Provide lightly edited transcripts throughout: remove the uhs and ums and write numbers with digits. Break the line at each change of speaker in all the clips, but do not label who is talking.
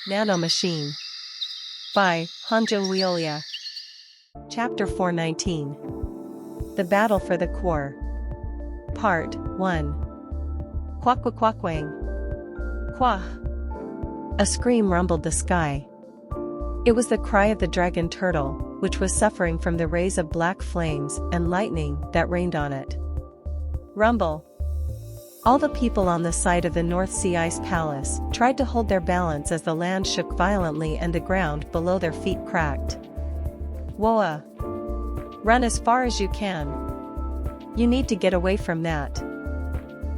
Nano Machine by Hanjo Leolia. Chapter 419. The Battle for the Core. Part 1. Quack-quack-quack-wang. Quah! A scream rumbled the sky. It was the cry of the dragon turtle, which was suffering from the rays of black flames and lightning that rained on it. Rumble! All the people on the side of the North Sea Ice Palace tried to hold their balance as the land shook violently and the ground below their feet cracked. Woa! Run as far as you can. You need to get away from that.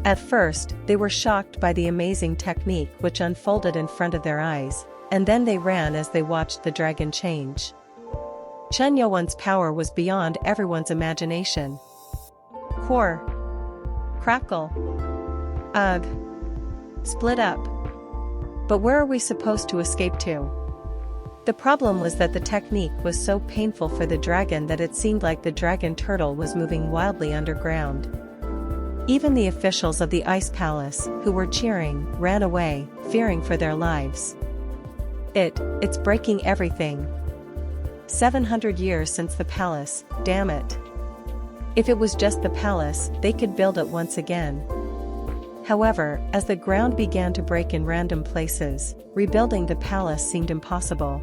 At first, they were shocked by the amazing technique which unfolded in front of their eyes, and then they ran as they watched the dragon change. Chen Yuan's power was beyond everyone's imagination. Core! Crackle! Ugh! Split up! But where are we supposed to escape to? The problem was that the technique was so painful for the dragon that it seemed like the dragon turtle was moving wildly underground. Even the officials of the Ice Palace, who were cheering, ran away, fearing for their lives. It's breaking everything. 700 years since the palace, damn it. If it was just the palace, they could build it once again. However, as the ground began to break in random places, rebuilding the palace seemed impossible.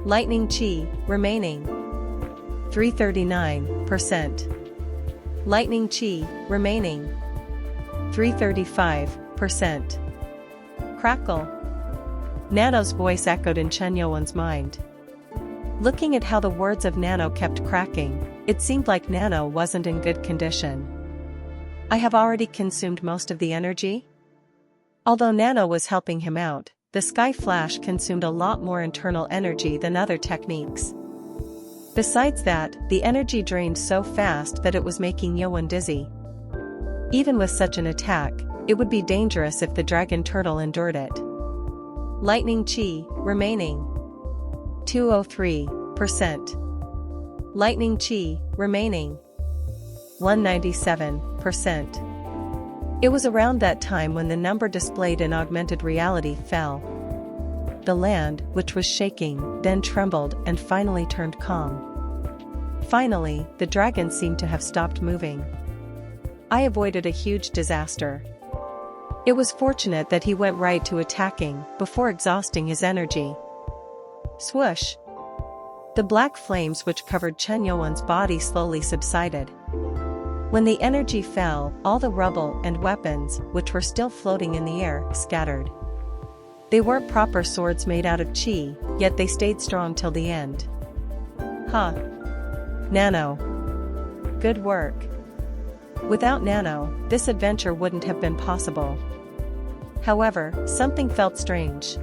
Lightning Chi, remaining 339%. Lightning Chi, remaining 335%. Crackle! Nano's voice echoed in Chen Yuan's mind. Looking at how the words of Nano kept cracking, it seemed like Nano wasn't in good condition. I have already consumed most of the energy? Although Nano was helping him out, the Sky Flash consumed a lot more internal energy than other techniques. Besides that, the energy drained so fast that it was making Yuan dizzy. Even with such an attack, it would be dangerous if the dragon turtle endured it. Lightning Chi, remaining 203%. Lightning Chi, remaining 197%. It was around that time when the number displayed in augmented reality fell. The land, which was shaking, then trembled and finally turned calm. Finally, the dragon seemed to have stopped moving. I avoided a huge disaster. It was fortunate that he went right to attacking, before exhausting his energy. Swoosh! The black flames which covered Chen Yuan's body slowly subsided. When the energy fell, all the rubble and weapons, which were still floating in the air, scattered. They weren't proper swords made out of chi, yet they stayed strong till the end. Huh. Nano. Good work. Without Nano, this adventure wouldn't have been possible. However, something felt strange.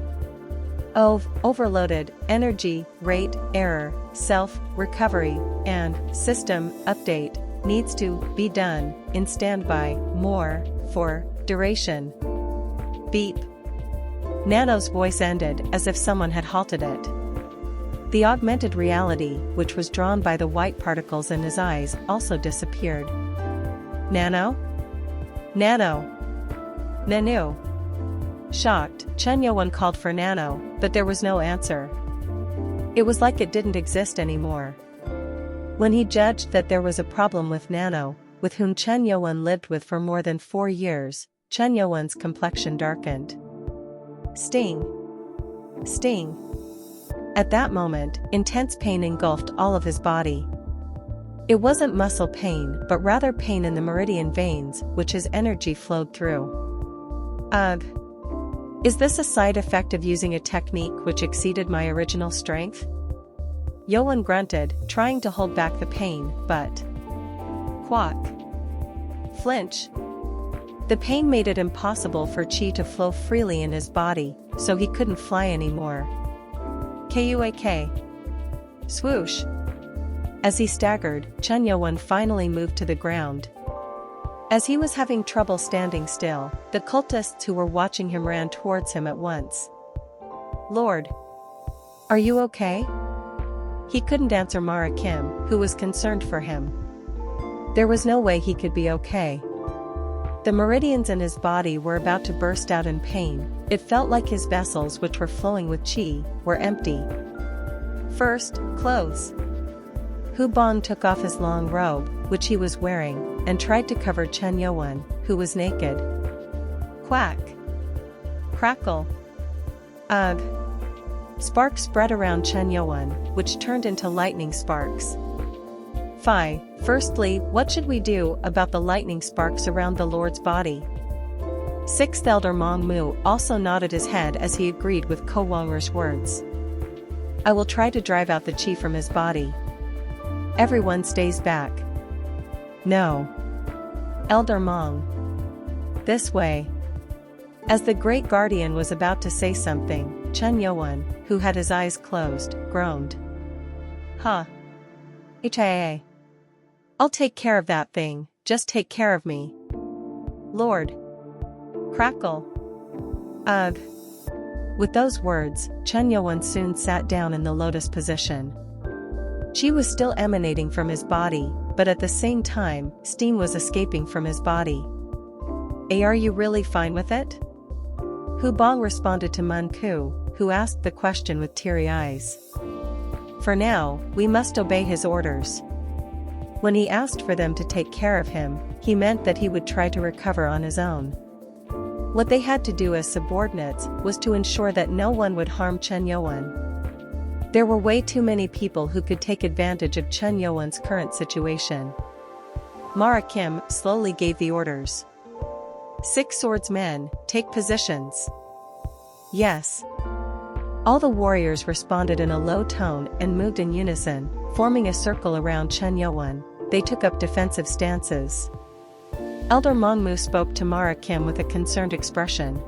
Overloaded, energy, rate, error, self-recovery, and system update needs to be done in standby, more, for duration. Beep. Nano's voice ended as if someone had halted it. The augmented reality, which was drawn by the white particles in his eyes, also disappeared. Nano? Nano! Nanu! Shocked, Chen Yuan called for Nano, but there was no answer. It was like it didn't exist anymore. When he judged that there was a problem with Nano, with whom Chen Yuan lived with for more than 4 years, Chen Yuan's complexion darkened. Sting! Sting! At that moment, intense pain engulfed all of his body. It wasn't muscle pain, but rather pain in the meridian veins, which his energy flowed through. Ugh! Is this a side effect of using a technique which exceeded my original strength? Yuan grunted, trying to hold back the pain, but... Quack! Flinch! The pain made it impossible for chi to flow freely in his body, so he couldn't fly anymore. Kuak! Swoosh! As he staggered, Chen Yuan finally moved to the ground. As he was having trouble standing still, the cultists who were watching him ran towards him at once. Lord! Are you okay? He couldn't answer Mara Kim, who was concerned for him. There was no way he could be okay. The meridians in his body were about to burst out in pain. It felt like his vessels, which were flowing with qi, were empty. First, clothes. Hu Bong took off his long robe, which he was wearing, and tried to cover Chen Yuan, who was naked. Quack. Crackle. Ugh. Sparks spread around Chen Yuan, which turned into lightning sparks. Phi, firstly, what should we do about the lightning sparks around the Lord's body? Sixth Elder Mong Mu also nodded his head as he agreed with Ko Wonger's words. I will try to drive out the qi from his body. Everyone stays back. No. Elder Mong. This way. As the great guardian was about to say something, Chen Yuan, who had his eyes closed, groaned. Huh. HIA. I'll take care of that thing, just take care of me. Lord. Crackle. Ugh. With those words, Chen Yuan soon sat down in the lotus position. Qi was still emanating from his body, but at the same time, steam was escaping from his body. Are you really fine with it? Hu Bong responded to Mun Ku, who asked the question with teary eyes. For now, we must obey his orders. When he asked for them to take care of him, he meant that he would try to recover on his own. What they had to do as subordinates was to ensure that no one would harm Chen Yuan. There were way too many people who could take advantage of Chen Yuan's current situation. Mara Kim slowly gave the orders. 6 swordsmen, take positions. Yes. All the warriors responded in a low tone and moved in unison, forming a circle around Chen Yuan. They took up defensive stances. Elder Mongmu spoke to Mara Kim with a concerned expression.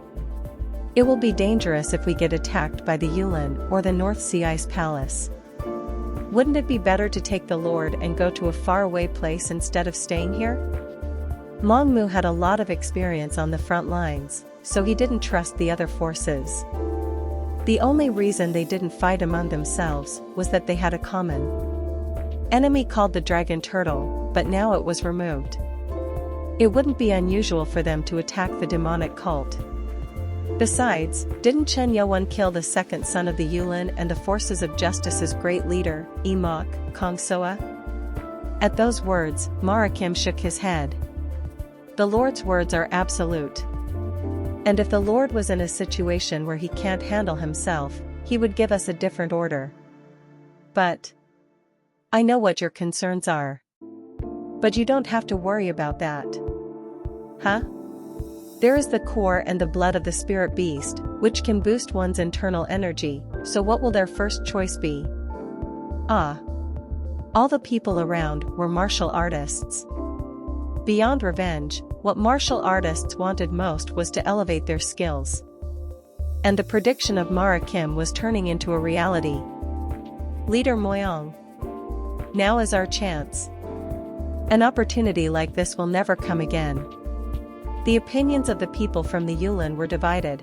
It will be dangerous if we get attacked by the Yulin or the North Sea Ice Palace. Wouldn't it be better to take the Lord and go to a faraway place instead of staying here? Mongmu had a lot of experience on the front lines, so he didn't trust the other forces. The only reason they didn't fight among themselves was that they had a common enemy called the dragon turtle, but now it was removed. It wouldn't be unusual for them to attack the demonic cult. Besides, didn't Chen Yuan kill the second son of the Yulin and the forces of justice's great leader, Emok, Kong Soa? At those words, Mara Kim shook his head. The Lord's words are absolute. And if the Lord was in a situation where he can't handle himself, he would give us a different order. But I know what your concerns are. But you don't have to worry about that. Huh? There is the core and the blood of the spirit beast, which can boost one's internal energy, so what will their first choice be? Ah. All the people around were martial artists. Beyond revenge, what martial artists wanted most was to elevate their skills. And the prediction of Mara Kim was turning into a reality. Leader Moyong. Now is our chance. An opportunity like this will never come again. The opinions of the people from the Yulin were divided.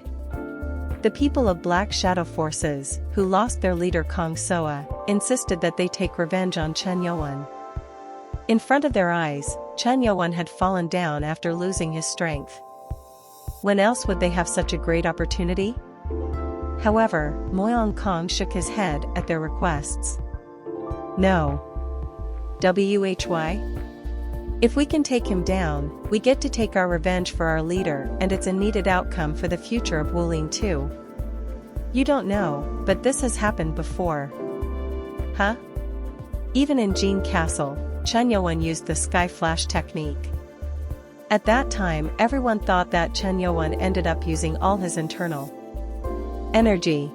The people of Black Shadow Forces, who lost their leader Kong Soa, insisted that they take revenge on Chen Yuan. In front of their eyes, Chen Yuan had fallen down after losing his strength. When else would they have such a great opportunity? However, Moyong Kong shook his head at their requests. No. WHY? If we can take him down, we get to take our revenge for our leader, and it's a needed outcome for the future of Wuling too. You don't know, but this has happened before. Huh? Even in Jin Castle, Chen Yuan used the Sky Flash technique. At that time, everyone thought that Chen Yuan ended up using all his internal energy.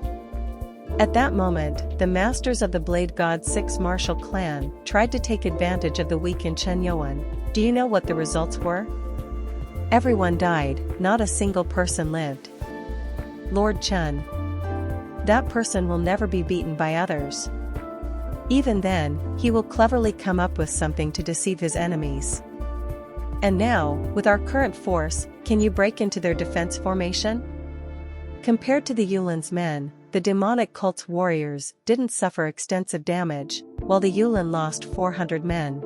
At that moment, the masters of the Blade God 6 martial clan tried to take advantage of the weakened Chen Yuan. Do you know what the results were? Everyone died, not a single person lived. Lord Chen. That person will never be beaten by others. Even then, he will cleverly come up with something to deceive his enemies. And now, with our current force, can you break into their defense formation? Compared to the Yulin's men, the demonic cult's warriors didn't suffer extensive damage, while the Yulin lost 400 men.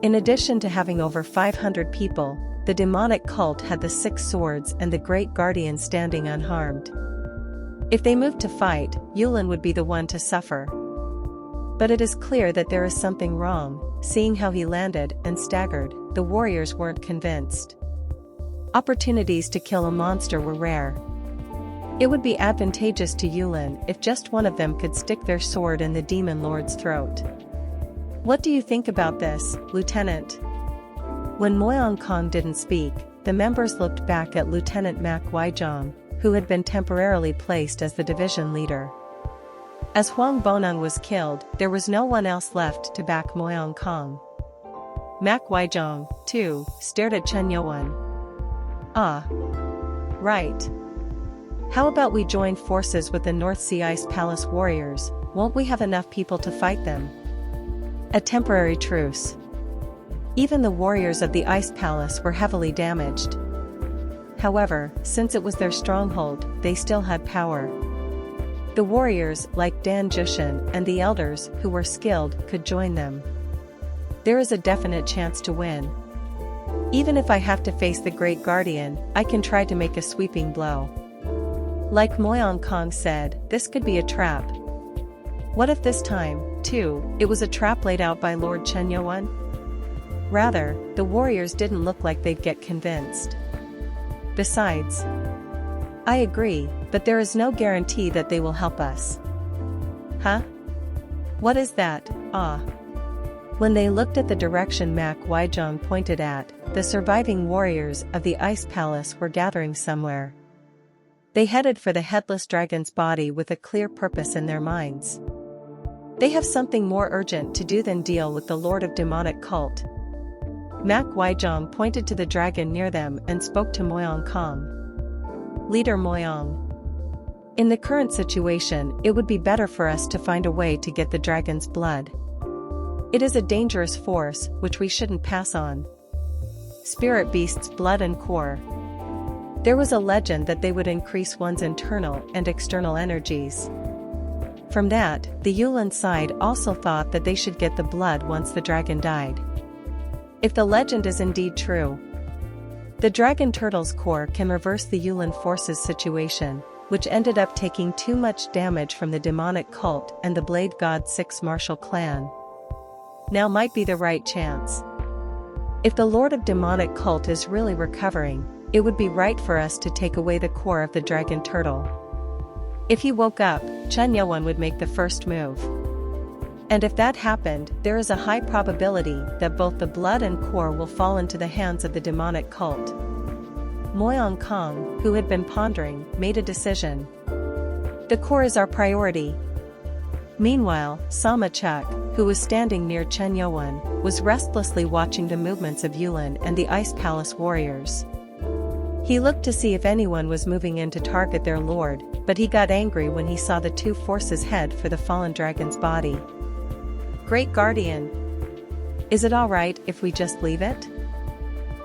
In addition to having over 500 people, the demonic cult had the 6 swords and the great guardian standing unharmed. If they moved to fight, Yulin would be the one to suffer. But it is clear that there is something wrong. Seeing how he landed and staggered, the warriors weren't convinced. Opportunities to kill a monster were rare. It would be advantageous to Yulin if just one of them could stick their sword in the demon lord's throat. What do you think about this, Lieutenant? When Moyang Kong didn't speak, the members looked back at Lieutenant Mak Weijong, who had been temporarily placed as the division leader. As Huang Boneng was killed, there was no one else left to back Moyang Kong. Mak Weijong, too, stared at Chen Youwen. Ah. Right. How about we join forces with the North Sea Ice Palace warriors? Won't we have enough people to fight them? A temporary truce. Even the warriors of the Ice Palace were heavily damaged. However, since it was their stronghold, they still had power. The warriors, like Dan Jushin and the elders who were skilled, could join them. There is a definite chance to win. Even if I have to face the Great Guardian, I can try to make a sweeping blow. Like Moyang Kong said, this could be a trap. What if this time, too, it was a trap laid out by Lord Chen Youwen? Rather, the warriors didn't look like they'd get convinced. Besides, I agree, but there is no guarantee that they will help us. Huh? What is that? Ah. When they looked at the direction Mak Weijong pointed at, the surviving warriors of the Ice Palace were gathering somewhere. They headed for the headless dragon's body with a clear purpose in their minds. They have something more urgent to do than deal with the Lord of Demonic Cult. Mak Weijong pointed to the dragon near them and spoke to Moyang Kong. Leader Moyang. In the current situation, it would be better for us to find a way to get the dragon's blood. It is a dangerous force, which we shouldn't pass on. Spirit beasts' blood and core. There was a legend that they would increase one's internal and external energies. From that, the Yulin side also thought that they should get the blood once the dragon died. If the legend is indeed true, the dragon turtle's core can reverse the Yulin forces situation, which ended up taking too much damage from the demonic cult and the Blade God 6 martial clan. Now might be the right chance. If the Lord of Demonic Cult is really recovering, it would be right for us to take away the core of the dragon turtle. If he woke up, Chen Youwen would make the first move. And if that happened, there is a high probability that both the blood and core will fall into the hands of the demonic cult. Moyang Kong, who had been pondering, made a decision. The core is our priority. Meanwhile, Sama Chuk, who was standing near Chen Youwen, was restlessly watching the movements of Yulin and the Ice Palace warriors. He looked to see if anyone was moving in to target their lord, but he got angry when he saw the two forces head for the fallen dragon's body. Great Guardian. Is it alright if we just leave it?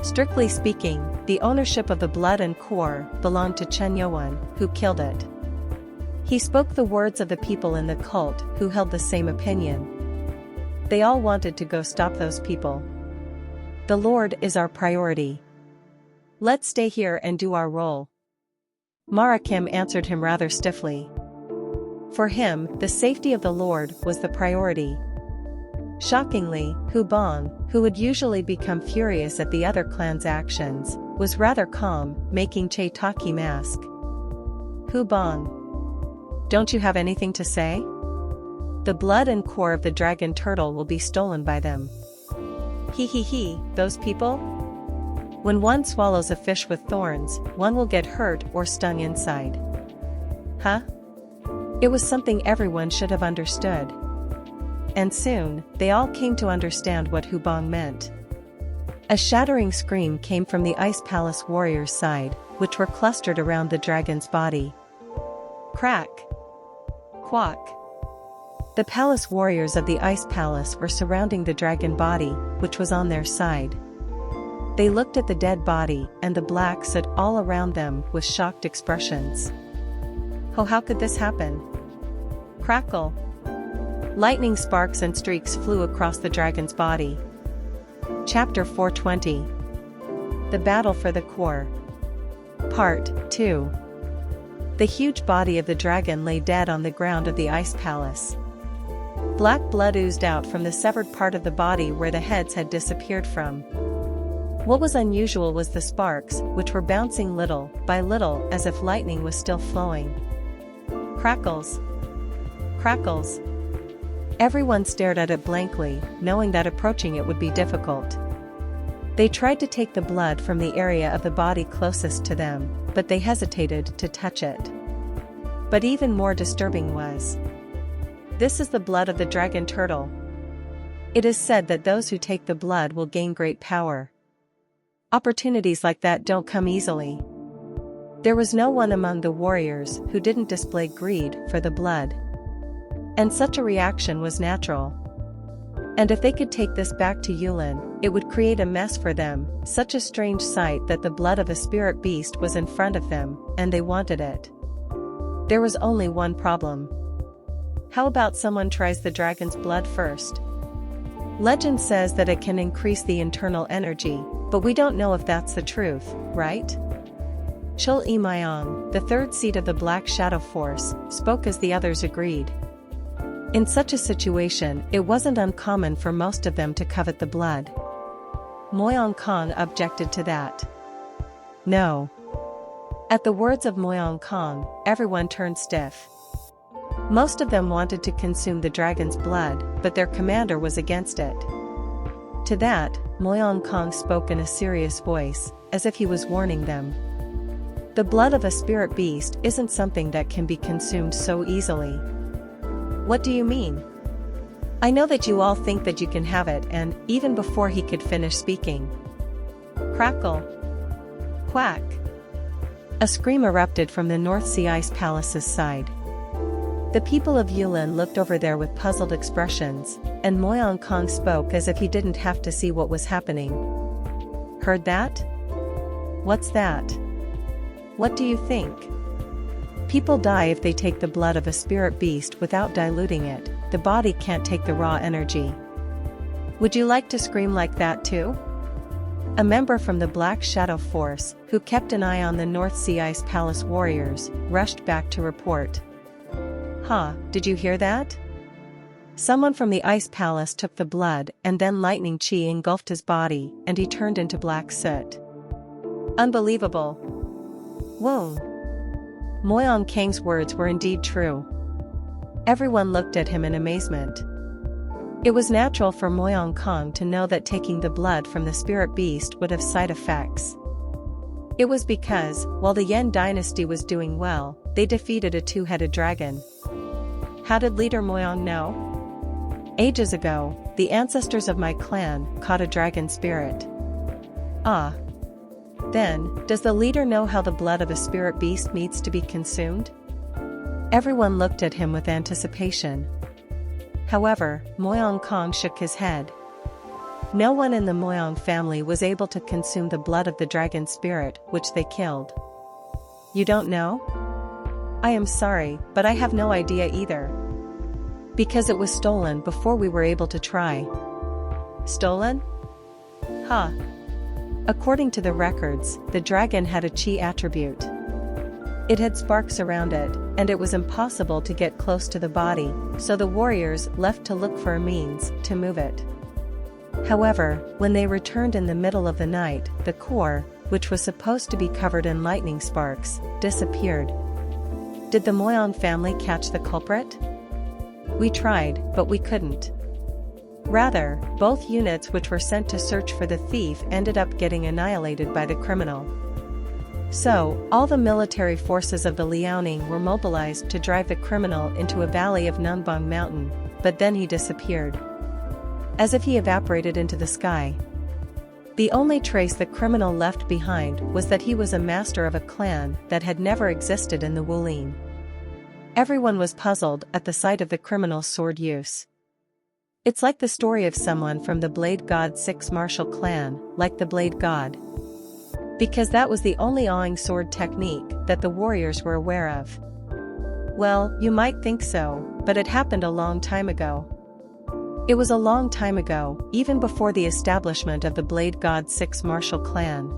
Strictly speaking, the ownership of the blood and core belonged to Chen Youwen, who killed it. He spoke the words of the people in the cult who held the same opinion. They all wanted to go stop those people. The Lord is our priority. Let's stay here and do our role. Mara Kim answered him rather stiffly. For him, the safety of the Lord was the priority. Shockingly, Hu Bong, who would usually become furious at the other clan's actions, was rather calm, making Che Taki mask. Hu Bong. Don't you have anything to say? The blood and core of the dragon turtle will be stolen by them. He, those people? When one swallows a fish with thorns, one will get hurt or stung inside. Huh? It was something everyone should have understood. And soon, they all came to understand what Hu Bong meant. A shattering scream came from the Ice Palace warriors' side, which were clustered around the dragon's body. Crack! Quack! The palace warriors of the Ice Palace were surrounding the dragon body, which was on their side. They looked at the dead body and the black soot all around them with shocked expressions. Oh, how could this happen? Crackle! Lightning sparks and streaks flew across the dragon's body. Chapter 420. The Battle for the Core. Part 2. The huge body of the dragon lay dead on the ground of the ice palace. Black blood oozed out from the severed part of the body where the heads had disappeared from. What was unusual was the sparks, which were bouncing little by little as if lightning was still flowing. Crackles. Crackles. Everyone stared at it blankly, knowing that approaching it would be difficult. They tried to take the blood from the area of the body closest to them, but they hesitated to touch it. But even more disturbing was, this is the blood of the dragon turtle. It is said that those who take the blood will gain great power. Opportunities like that don't come easily. There was no one among the warriors who didn't display greed for the blood. And such a reaction was natural. And if they could take this back to Yulin, it would create a mess for them, such a strange sight that the blood of a spirit beast was in front of them, and they wanted it. There was only one problem. How about someone tries the dragon's blood first? Legend says that it can increase the internal energy, but we don't know if that's the truth, right? Chul-E-Myong, the third seat of the Black Shadow Force, spoke as the others agreed. In such a situation, it wasn't uncommon for most of them to covet the blood. Moyong Kong objected to that. No. At the words of Moyong Kong, everyone turned stiff. Most of them wanted to consume the dragon's blood, but their commander was against it. To that, Moyong Kong spoke in a serious voice, as if he was warning them. The blood of a spirit beast isn't something that can be consumed so easily. What do you mean? I know that you all think that you can have it, and, even before he could finish speaking. Crackle. Quack. A scream erupted from the North Sea Ice Palace's side. The people of Yulin looked over there with puzzled expressions, and Moyong Kong spoke as if he didn't have to see what was happening. Heard that? What's that? What do you think? People die if they take the blood of a spirit beast without diluting it. The body can't take the raw energy. Would you like to scream like that too? A member from the Black Shadow Force, who kept an eye on the North Sea Ice Palace warriors, rushed back to report. Huh, did you hear that? Someone from the Ice Palace took the blood, and then lightning chi engulfed his body, and he turned into black soot. Unbelievable. Whoa. Moyong Kang's words were indeed true. Everyone looked at him in amazement. It was natural for Moyong Kang to know that taking the blood from the spirit beast would have side effects. It was because, while the Yen dynasty was doing well, they defeated a two-headed dragon. How did leader Moyong know? Ages ago, the ancestors of my clan caught a dragon spirit. Ah. Then, does the leader know how the blood of a spirit beast needs to be consumed? Everyone looked at him with anticipation. However, Moyong Kang shook his head. No one in the Moyong family was able to consume the blood of the dragon spirit, which they killed. You don't know? I am sorry, but I have no idea either. Because it was stolen before we were able to try. Stolen? Huh. According to the records, the dragon had a chi attribute. It had sparks around it, and it was impossible to get close to the body, so the warriors left to look for a means to move it. However, when they returned in the middle of the night, the core, which was supposed to be covered in lightning sparks, disappeared. Did the Moyong family catch the culprit? We tried, but we couldn't. Rather, both units which were sent to search for the thief ended up getting annihilated by the criminal. So, all the military forces of the Liaoning were mobilized to drive the criminal into a valley of Nunbong Mountain, but then he disappeared. As if he evaporated into the sky. The only trace the criminal left behind was that he was a master of a clan that had never existed in the Wulin. Everyone was puzzled at the sight of the criminal's sword use. It's like the story of someone from the Blade God 6 martial clan, like the Blade God. Because that was the only awing sword technique that the warriors were aware of. Well, you might think so, but it happened a long time ago. It was a long time ago, even before the establishment of the Blade God 6 martial clan.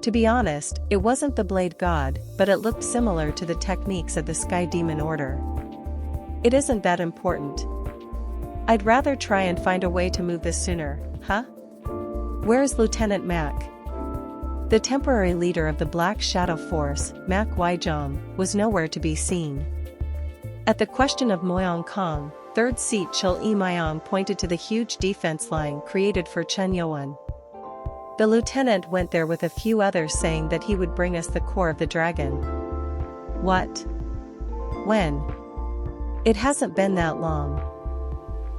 To be honest, it wasn't the blade god, but it looked similar to the techniques of the Sky Demon Order. It isn't that important. I'd rather try and find a way to move this sooner, huh? Where's Lieutenant Mac? The temporary leader of the Black Shadow Force, Mac Weijong, was nowhere to be seen. At the question of Moyong Kong, 3rd Seat Chul E Myong pointed to the huge defense line created for Chen Yuan. The lieutenant went there with a few others saying that he would bring us the core of the dragon. What? When? It hasn't been that long.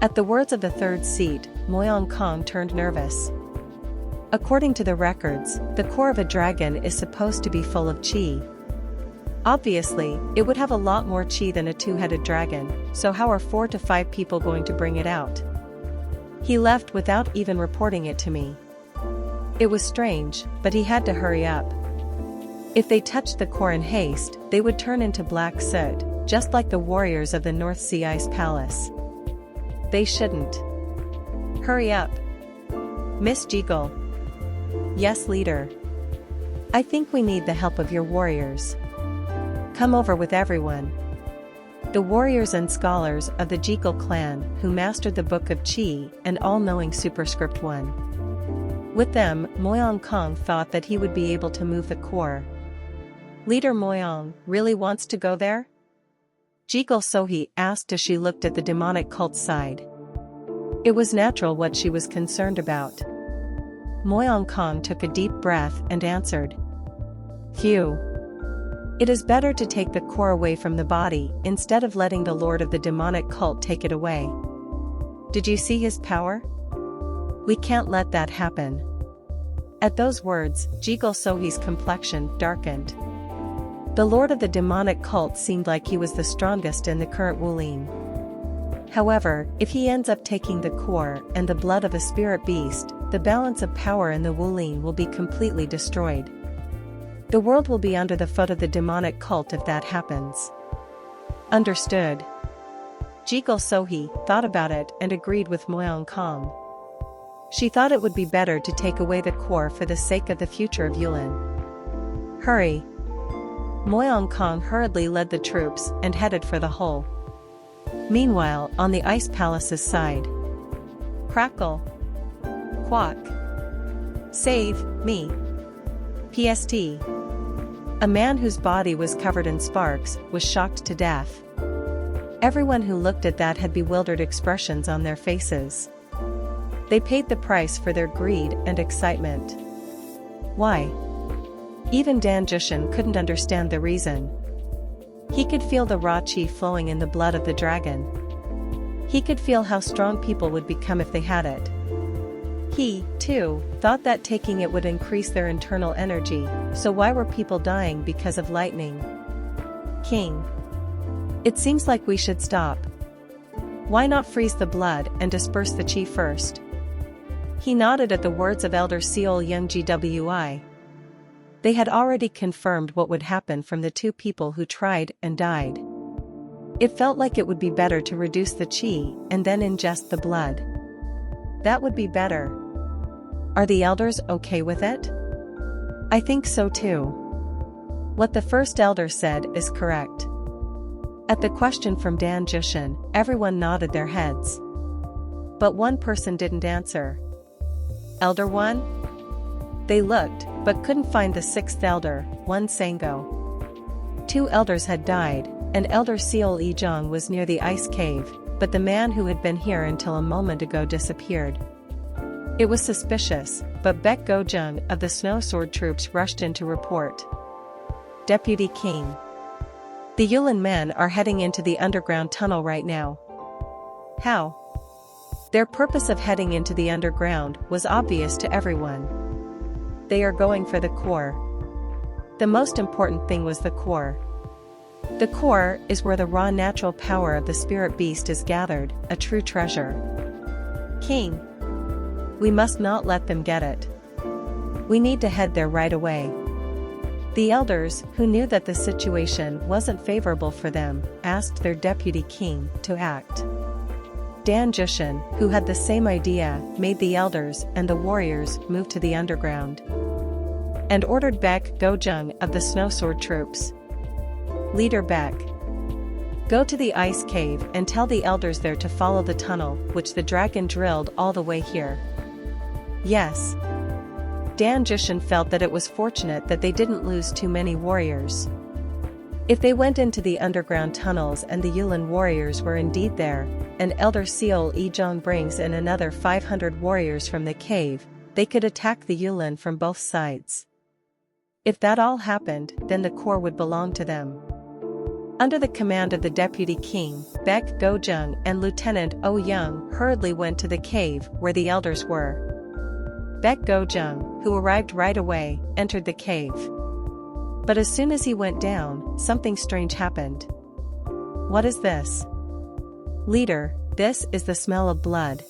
At the words of the 3rd Seat, Moyong Kong turned nervous. According to the records, the core of a dragon is supposed to be full of qi. Obviously, it would have a lot more qi than a 2-headed dragon, so how are 4 to 5 people going to bring it out? He left without even reporting it to me. It was strange, but he had to hurry up. If they touched the core in haste, they would turn into black soot, just like the warriors of the North Sea Ice Palace. They shouldn't. Hurry up. Miss Jeagle. Yes, leader. I think we need the help of your warriors. Come over with everyone. The warriors and scholars of the Jeagle clan who mastered the Book of Qi and all-knowing Superscript 1. With them, Moyong Kong thought that he would be able to move the core. Leader Moyong really wants to go there? Jeagle Sohi asked as she looked at the demonic cult side. It was natural what she was concerned about. Moyong Kong took a deep breath and answered. Phew. It is better to take the core away from the body instead of letting the lord of the demonic cult take it away. Did you see his power? We can't let that happen. At those words, Jeagle Sohi's complexion darkened. The lord of the demonic cult seemed like he was the strongest in the current Wulin. However, if he ends up taking the core and the blood of a spirit beast, the balance of power in the Wulin will be completely destroyed. The world will be under the foot of the demonic cult if that happens. Understood. Jeagle Sohi thought about it and agreed with Moyong Kong. She thought it would be better to take away the core for the sake of the future of Yulin. Hurry. Moyong Kong hurriedly led the troops and headed for the hole. Meanwhile, on the Ice Palace's side. Crackle. Quack. Save me. PST. A man whose body was covered in sparks was shocked to death. Everyone who looked at that had bewildered expressions on their faces. They paid the price for their greed and excitement. Why? Even Dan Jushin couldn't understand the reason. He could feel the raw qi flowing in the blood of the dragon. He could feel how strong people would become if they had it. He, too, thought that taking it would increase their internal energy, so why were people dying because of lightning? King. It seems like we should stop. Why not freeze the blood and disperse the qi first? He nodded at the words of Elder Seol Young Gwi. They had already confirmed what would happen from the 2 people who tried and died. It felt like it would be better to reduce the qi and then ingest the blood. That would be better. Are the elders okay with it? I think so too. What the first elder said is correct. At the question from Dan Jushin, everyone nodded their heads. But one person didn't answer. Elder 1? They looked, but couldn't find the 6th elder, one Sango. 2 elders had died, and Elder Seol Ejong was near the ice cave, but the man who had been here until a moment ago disappeared. It was suspicious, but Baek Gojung of the Snow Sword troops rushed in to report. Deputy King. The Yulin men are heading into the underground tunnel right now. How? Their purpose of heading into the underground was obvious to everyone. They are going for the core. The most important thing was the core. The core is where the raw natural power of the spirit beast is gathered, a true treasure. King. We must not let them get it. We need to head there right away. The elders, who knew that the situation wasn't favorable for them, asked their deputy king to act. Dan Jushin, who had the same idea, made the elders and the warriors move to the underground. and ordered Baek Gojung of the Snow Sword troops. Leader Baek, go to the ice cave and tell the elders there to follow the tunnel which the dragon drilled all the way here. Yes. Dan Jushin felt that it was fortunate that they didn't lose too many warriors. If they went into the underground tunnels and the Yulin warriors were indeed there, and Elder Seol Ejong brings in another 500 warriors from the cave, they could attack the Yulin from both sides. If that all happened, then the core would belong to them. Under the command of the Deputy King, Baek Gojung and Lieutenant Oh Young hurriedly went to the cave where the elders were. Baek Gojung, who arrived right away, entered the cave. But as soon as he went down, something strange happened. What is this? Leader, this is the smell of blood.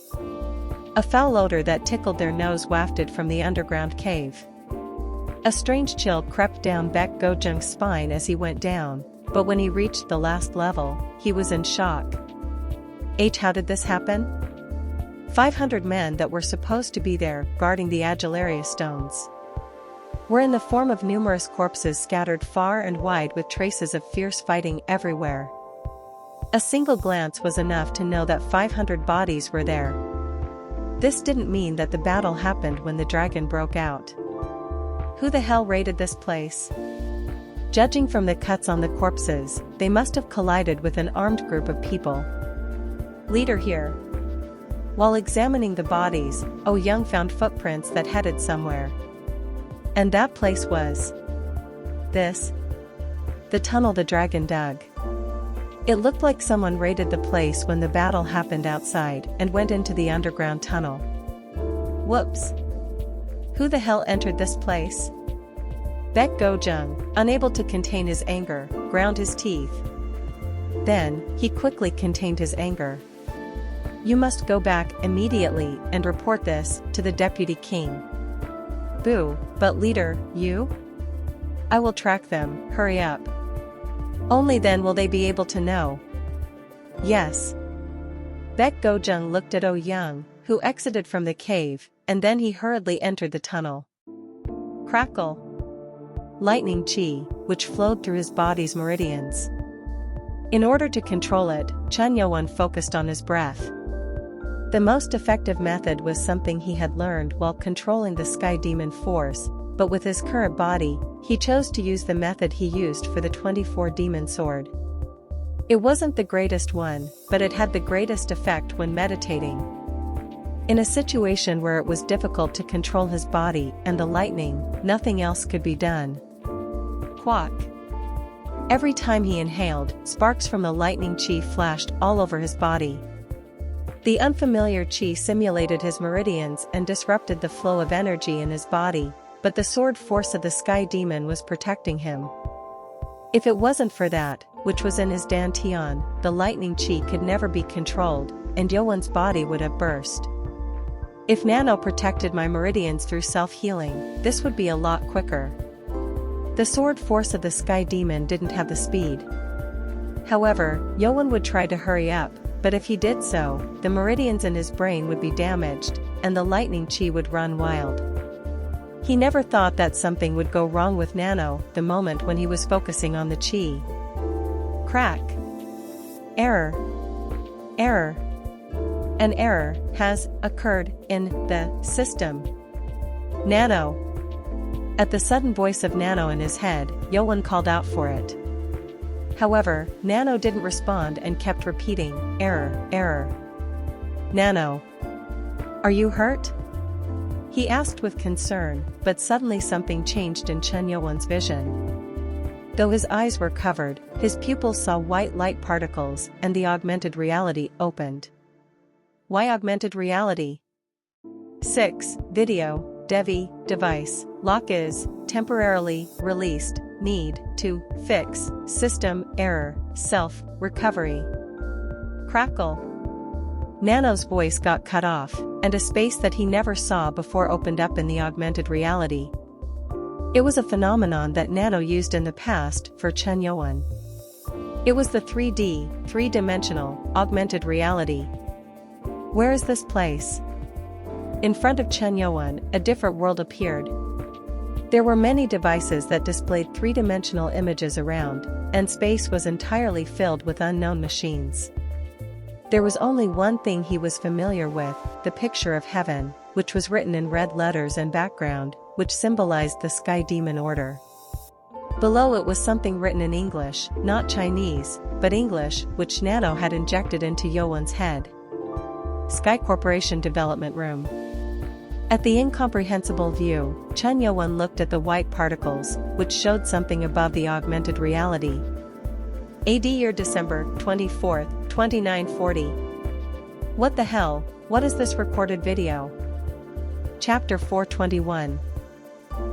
A foul odor that tickled their nose wafted from the underground cave. A strange chill crept down Baek Gojung's spine as he went down, but when he reached the last level, he was in shock. How did this happen? 500 men that were supposed to be there, guarding the Agelaria stones, were in the form of numerous corpses scattered far and wide with traces of fierce fighting everywhere. A single glance was enough to know that 500 bodies were there. This didn't mean that the battle happened when the dragon broke out. Who the hell raided this place? Judging from the cuts on the corpses, they must have collided with an armed group of people. Leader here. While examining the bodies, Oh Young found footprints that headed somewhere. And that place was this. The tunnel the dragon dug. It looked like someone raided the place when the battle happened outside and went into the underground tunnel. Whoops. Who the hell entered this place? Baek Gojung, unable to contain his anger, ground his teeth. Then, he quickly contained his anger. You must go back immediately and report this to the Deputy King. Boo, but leader, you? I will track them, hurry up. Only then will they be able to know. Yes. Baek Gojung looked at Oh Young, who exited from the cave, and then he hurriedly entered the tunnel. Crackle. Lightning chi, which flowed through his body's meridians. In order to control it, Chun Yo-won focused on his breath. The most effective method was something he had learned while controlling the Sky Demon Force, but with his current body, he chose to use the method he used for the 24 Demon Sword. It wasn't the greatest one, but it had the greatest effect when meditating. In a situation where it was difficult to control his body and the lightning, nothing else could be done. Quack. Every time he inhaled, sparks from the lightning chi flashed all over his body. The unfamiliar chi simulated his meridians and disrupted the flow of energy in his body, but the sword force of the Sky Demon was protecting him. If it wasn't for that, which was in his dantian, the lightning chi could never be controlled, and Yo-won's body would have burst. If Nano protected my meridians through self-healing, this would be a lot quicker. The sword force of the Sky Demon didn't have the speed. However, Yo-won would try to hurry up, but if he did so, the meridians in his brain would be damaged, and the lightning chi would run wild. He never thought that something would go wrong with Nano the moment when he was focusing on the chi. Crack. Error. Error. An error has occurred in the system. Nano. At the sudden voice of Nano in his head, Yo-won called out for it. However, Nano didn't respond and kept repeating, error, error. Nano. Are you hurt? He asked with concern, but suddenly something changed in Chun Yo-won's vision. Though his eyes were covered, his pupils saw white light particles and the augmented reality opened. Why augmented reality? 6. Video, Devi, device, lock is, temporarily, released, need, to, fix, system, error, self, recovery. Crackle. Nano's voice got cut off, and a space that he never saw before opened up in the augmented reality. It was a phenomenon that Nano used in the past for Chun Yo-won. It was the 3D, three-dimensional, augmented reality. Where is this place? In front of Chun Yo-won, a different world appeared. There were many devices that displayed three-dimensional images around, and space was entirely filled with unknown machines. There was only one thing he was familiar with, the picture of heaven, which was written in red letters and background, which symbolized the Sky Demon Order. Below it was something written in English, not Chinese, but English, which Nano had injected into Yowon's head. Sky Corporation Development Room. At the incomprehensible view, Chun Yowon looked at the white particles, which showed something above the augmented reality. AD year December 24, 2940. What the hell, what is this recorded video? Chapter 421.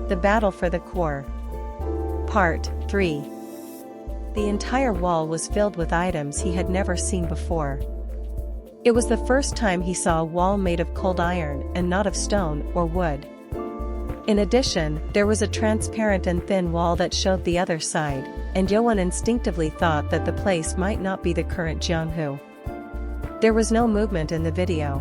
The Battle for the Core. Part 3. The entire wall was filled with items he had never seen before. It was the first time he saw a wall made of cold iron and not of stone or wood. In addition, there was a transparent and thin wall that showed the other side, and Yowon instinctively thought that the place might not be the current Jianghu. There was no movement in the video.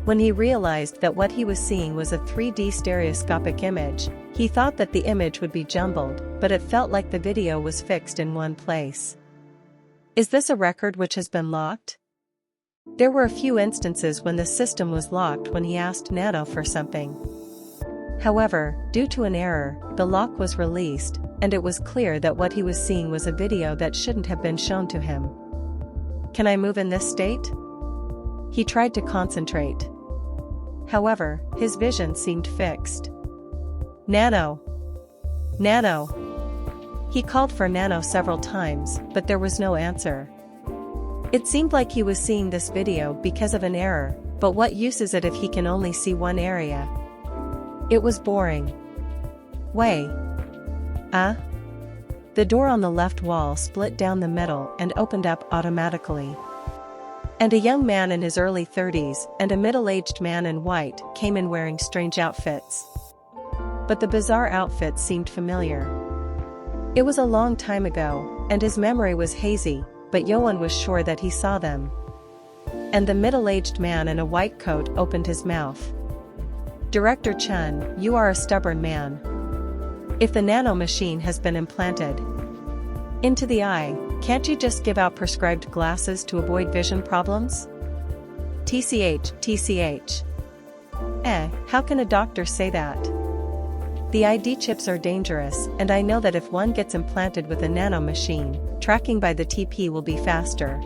When he realized that what he was seeing was a 3D stereoscopic image, he thought that the image would be jumbled, but it felt like the video was fixed in one place. Is this a record which has been locked? There were a few instances when the system was locked when he asked Nano for something. However, due to an error, the lock was released, and it was clear that what he was seeing was a video that shouldn't have been shown to him. Can I move in this state? He tried to concentrate. However, his vision seemed fixed. Nano! Nano! He called for Nano several times, but there was no answer. It seemed like he was seeing this video because of an error, but what use is it if he can only see one area? It was boring. Wei. The door on the left wall split down the middle and opened up automatically. And a young man in his early 30s and a middle-aged man in white came in wearing strange outfits. But the bizarre outfits seemed familiar. It was a long time ago, and his memory was hazy, but Yowon was sure that he saw them. And the middle-aged man in a white coat opened his mouth. Director Chun, you are a stubborn man. If the nano machine has been implanted into the eye, can't you just give out prescribed glasses to avoid vision problems? TCH. How can a doctor say that? The ID chips are dangerous, and I know that if one gets implanted with a nano machine, tracking by the TP will be faster.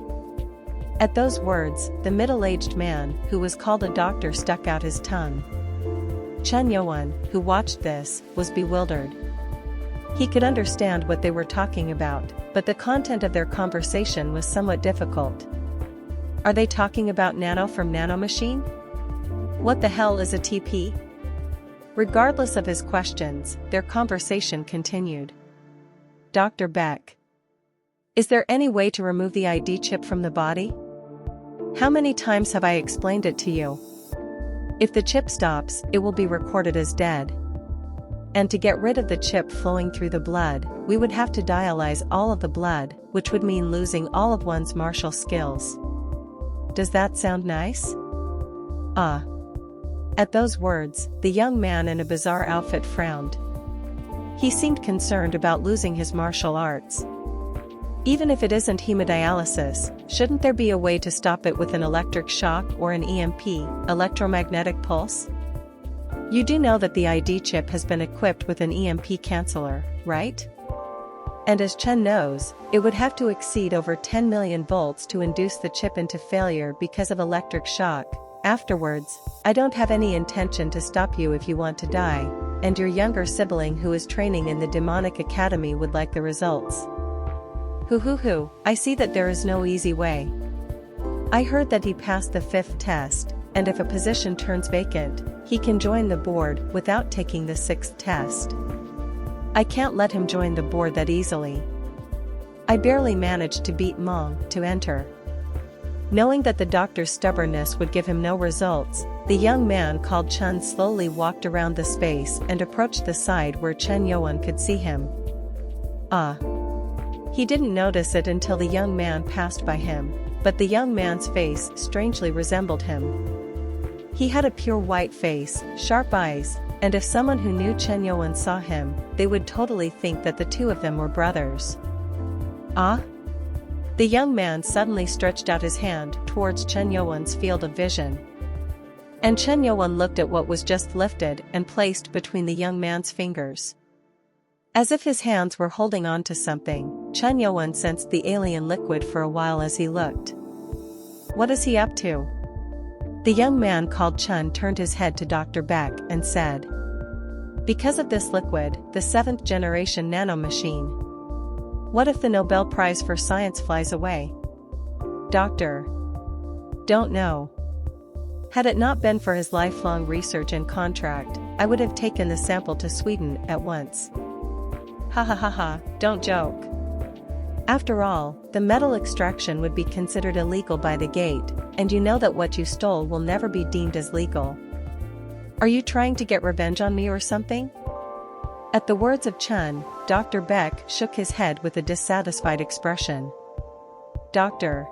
At those words, the middle-aged man, who was called a doctor, stuck out his tongue. Chun Yowon, who watched this, was bewildered. He could understand what they were talking about, but the content of their conversation was somewhat difficult. Are they talking about Nano from Nano Machine? What the hell is a TP? Regardless of his questions, their conversation continued. Dr. Beck. Is there any way to remove the ID chip from the body? How many times have I explained it to you? If the chip stops, it will be recorded as dead. And to get rid of the chip flowing through the blood, we would have to dialyze all of the blood, which would mean losing all of one's martial skills. Does that sound nice? At those words, the young man in a bizarre outfit frowned. He seemed concerned about losing his martial arts. Even if it isn't hemodialysis, shouldn't there be a way to stop it with an electric shock or an EMP, electromagnetic pulse? You do know that the ID chip has been equipped with an EMP canceller, right? And as Chen knows, it would have to exceed over 10 million volts to induce the chip into failure because of electric shock. Afterwards, I don't have any intention to stop you if you want to die, and your younger sibling who is training in the demonic academy would like the results. I see that there is no easy way. I heard that he passed the 5th test, and if a position turns vacant, he can join the board without taking the 6th test. I can't let him join the board that easily. I barely managed to beat Mong to enter. Knowing that the doctor's stubbornness would give him no results, the young man called Chun slowly walked around the space and approached the side where Chen Yowon could see him. He didn't notice it until the young man passed by him, but the young man's face strangely resembled him. He had a pure white face, sharp eyes, and if someone who knew Chen Yuan saw him, they would totally think that the two of them were brothers. Ah? The young man suddenly stretched out his hand towards Chen Yuan's field of vision. And Chen Yuan looked at what was just lifted and placed between the young man's fingers. As if his hands were holding on to something, Chen Yuan sensed the alien liquid for a while as he looked. What is he up to? The young man called Chen turned his head to Dr. Beck and said, because of this liquid, the 7th generation nano machine. What if the Nobel Prize for Science flies away? Doctor. Don't know. Had it not been for his lifelong research and contract, I would have taken the sample to Sweden at once. Ha ha ha ha, don't joke. After all, the metal extraction would be considered illegal by the gate, and you know that what you stole will never be deemed as legal. Are you trying to get revenge on me or something? At the words of Chen, Dr. Beck shook his head with a dissatisfied expression. Doctor.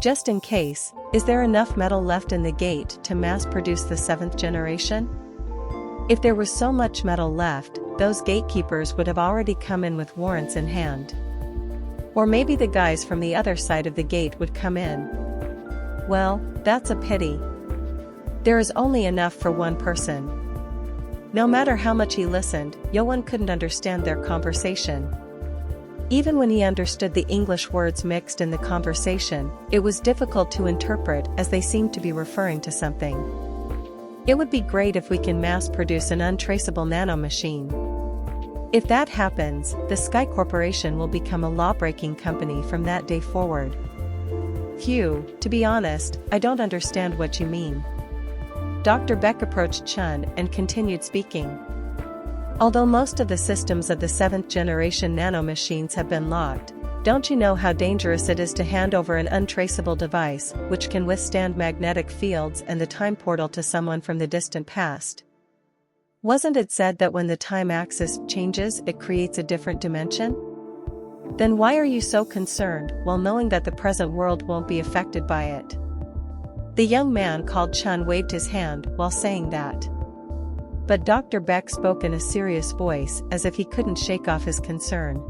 Just in case, is there enough metal left in the gate to mass-produce the 7th generation? If there was so much metal left, those gatekeepers would have already come in with warrants in hand. Or maybe the guys from the other side of the gate would come in. Well, that's a pity. There is only enough for one person. No matter how much he listened, Yuan couldn't understand their conversation. Even when he understood the English words mixed in the conversation, it was difficult to interpret as they seemed to be referring to something. It would be great if we can mass-produce an untraceable nano machine. If that happens, the Sky Corporation will become a law-breaking company from that day forward. Phew, to be honest, I don't understand what you mean. Dr. Beck approached Chen and continued speaking. Although most of the systems of the 7th generation nano machines have been locked, don't you know how dangerous it is to hand over an untraceable device which can withstand magnetic fields and the time portal to someone from the distant past? Wasn't it said that when the time axis changes, it creates a different dimension? Then why are you so concerned while knowing that the present world won't be affected by it? The young man called Chen waved his hand while saying that. But Dr. Beck spoke in a serious voice as if he couldn't shake off his concern.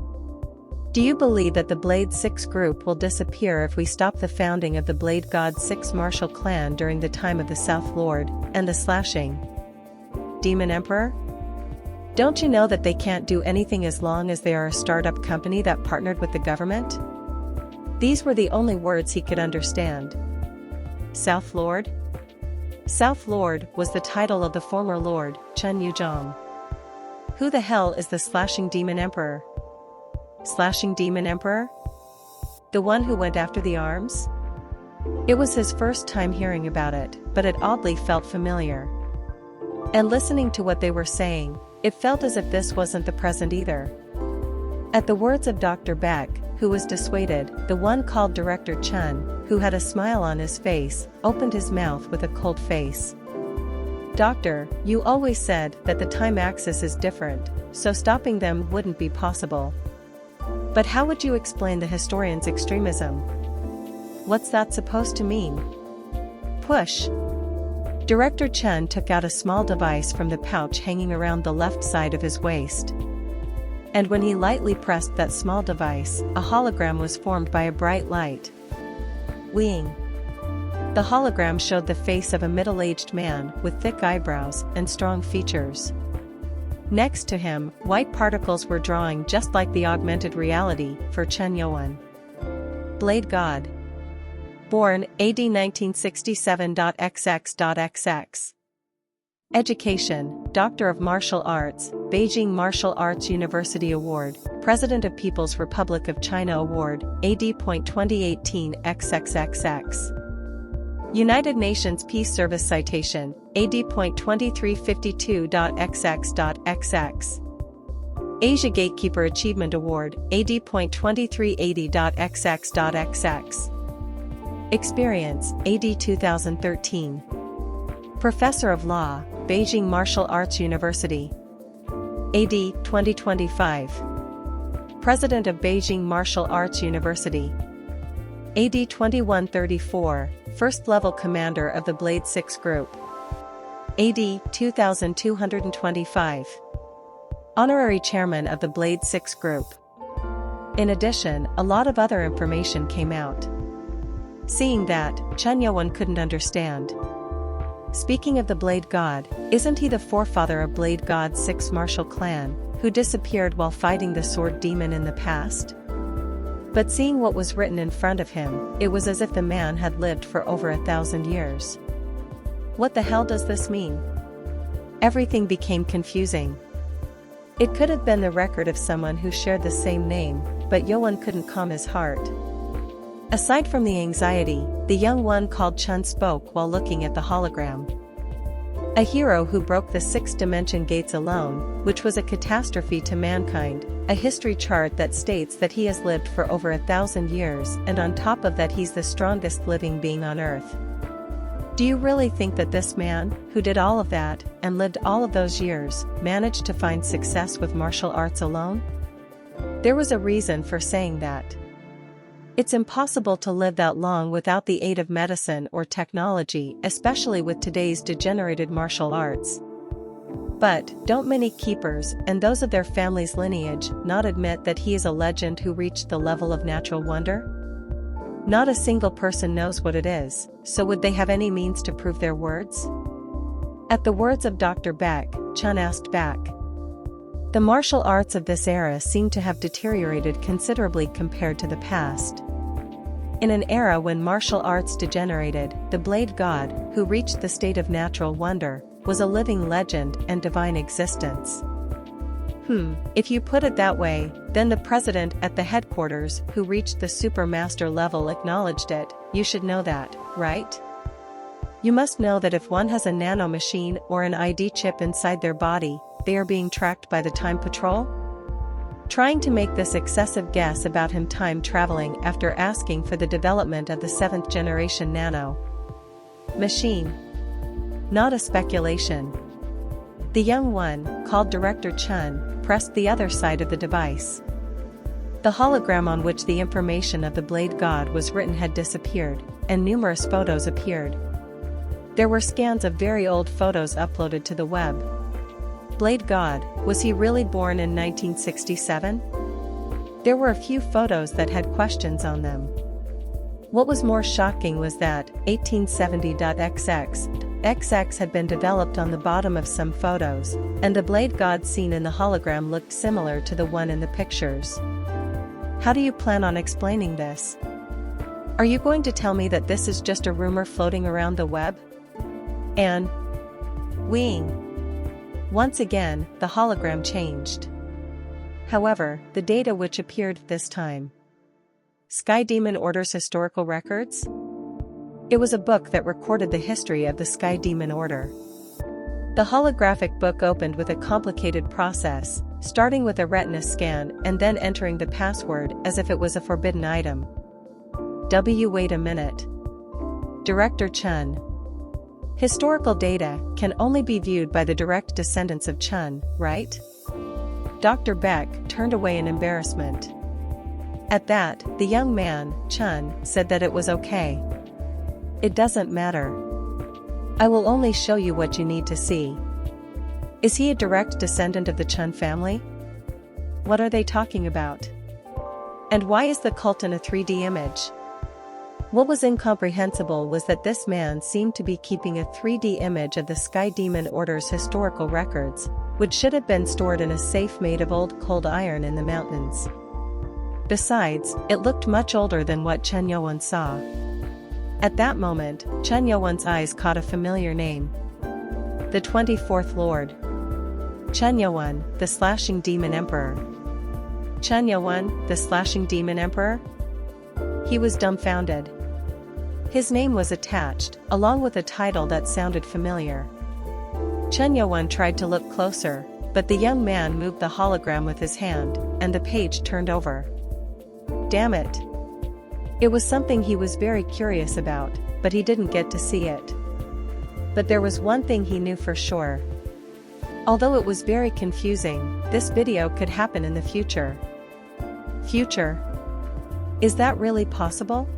Do you believe that the Blade 6 group will disappear if we stop the founding of the Blade God 6 martial clan during the time of the South Lord and the slashing Demon Emperor? Don't you know that they can't do anything as long as they are a startup company that partnered with the government? These were the only words he could understand. South Lord? South Lord was the title of the former Lord, Chen Yuzhong. Who the hell is the Slashing Demon Emperor? Slashing Demon Emperor? The one who went after the arms? It was his first time hearing about it, but it oddly felt familiar. And listening to what they were saying, it felt as if this wasn't the present either. At the words of Dr. Beck, who was dissuaded, the one called Director Chen, who had a smile on his face, opened his mouth with a cold face. Doctor, you always said that the time axis is different, so stopping them wouldn't be possible. But how would you explain the historian's extremism? What's that supposed to mean? Push. Director Chen took out a small device from the pouch hanging around the left side of his waist. And when he lightly pressed that small device, a hologram was formed by a bright light. Wing. The hologram showed the face of a middle-aged man with thick eyebrows and strong features. Next to him, white particles were drawing just like the augmented reality for Chen Yuan. Blade God. Born AD 1967.XX.XX. Education, Doctor of Martial Arts, Beijing Martial Arts University Award, President of People's Republic of China Award, AD.2018 XXXX. United Nations Peace Service Citation, AD.2352.XX.XX. Asia Gatekeeper Achievement Award, AD.2380.XX.XX. Experience, AD 2013. Professor of Law, Beijing Martial Arts University. AD 2025. President of Beijing Martial Arts University. AD 2134, First Level Commander of the Blade 6 Group. AD 2225. Honorary chairman of the Blade 6 group. In addition, a lot of other information came out. Seeing that, Chun Yo-won couldn't understand. Speaking of the Blade God, isn't he the forefather of Blade God's 6 martial clan, who disappeared while fighting the sword demon in the past? But seeing what was written in front of him, it was as if the man had lived for over 1,000 years. What the hell does this mean? Everything became confusing. It could have been the record of someone who shared the same name, but Yo-won couldn't calm his heart. Aside from the anxiety, the young one called Chun spoke while looking at the hologram. A hero who broke the 6-dimension gates alone, which was a catastrophe to mankind, a history chart that states that he has lived for over 1,000 years, and on top of that he's the strongest living being on Earth. Do you really think that this man, who did all of that, and lived all of those years, managed to find success with martial arts alone? There was a reason for saying that. It's impossible to live that long without the aid of medicine or technology, especially with today's degenerated martial arts. But, don't many keepers, and those of their family's lineage, not admit that he is a legend who reached the level of natural wonder? Not a single person knows what it is, so would they have any means to prove their words? At the words of Dr. Beck, Chun asked back. The martial arts of this era seem to have deteriorated considerably compared to the past. In an era when martial arts degenerated, the Blade God, who reached the state of natural wonder, was a living legend and divine existence. If you put it that way, then the president at the headquarters who reached the supermaster level acknowledged it. You should know that, right? You must know that if one has a nano machine or an ID chip inside their body, they are being tracked by the Time Patrol? Trying to make this excessive guess about him time traveling after asking for the development of the 7th generation nano machine. Not a speculation. The young one, called Director Chun, pressed the other side of the device. The hologram on which the information of the Blade God was written had disappeared, and numerous photos appeared. There were scans of very old photos uploaded to the web. Blade God, was he really born in 1967? There were a few photos that had questions on them. What was more shocking was that 1870.XX had been developed on the bottom of some photos, and the Blade God seen in the hologram looked similar to the one in the pictures. How do you plan on explaining this? Are you going to tell me that this is just a rumor floating around the web? And once again, the hologram changed. However, the data which appeared this time. Sky Demon Order's historical records? It was a book that recorded the history of the Sky Demon Order. The holographic book opened with a complicated process, starting with a retina scan and then entering the password as if it was a forbidden item. Wait a minute. Director Chun. Historical data can only be viewed by the direct descendants of Chun, right? Dr. Beck turned away in embarrassment. At that, the young man, Chun, said that it was okay. It doesn't matter. I will only show you what you need to see. Is he a direct descendant of the Chun family? What are they talking about? And why is the cult in a 3D image? What was incomprehensible was that this man seemed to be keeping a 3D image of the Sky Demon Order's historical records, which should have been stored in a safe made of old cold iron in the mountains. Besides, it looked much older than what Chun Yo-won saw. At that moment, Chun Yo-won's eyes caught a familiar name. The 24th Lord. Chun Yo-won, the Slashing Demon Emperor. Chun Yo-won, the Slashing Demon Emperor? He was dumbfounded. His name was attached, along with a title that sounded familiar. Chun Yo-won tried to look closer, but the young man moved the hologram with his hand, and the page turned over. Damn it. It was something he was very curious about, but he didn't get to see it. But there was one thing he knew for sure. Although it was very confusing, this video could happen in the future. Future? Is that really possible?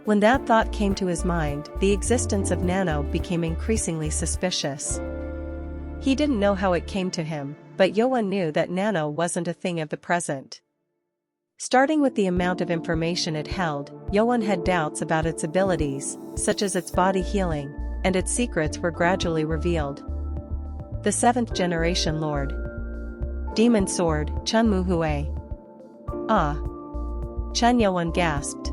When that thought came to his mind, the existence of Nano became increasingly suspicious. He didn't know how it came to him, but Yoan knew that Nano wasn't a thing of the present. Starting with the amount of information it held, Yoan had doubts about its abilities, such as its body healing, and its secrets were gradually revealed. The 7th generation Lord. Demon Sword, Chun Muhue. Ah! Chun Yoan gasped.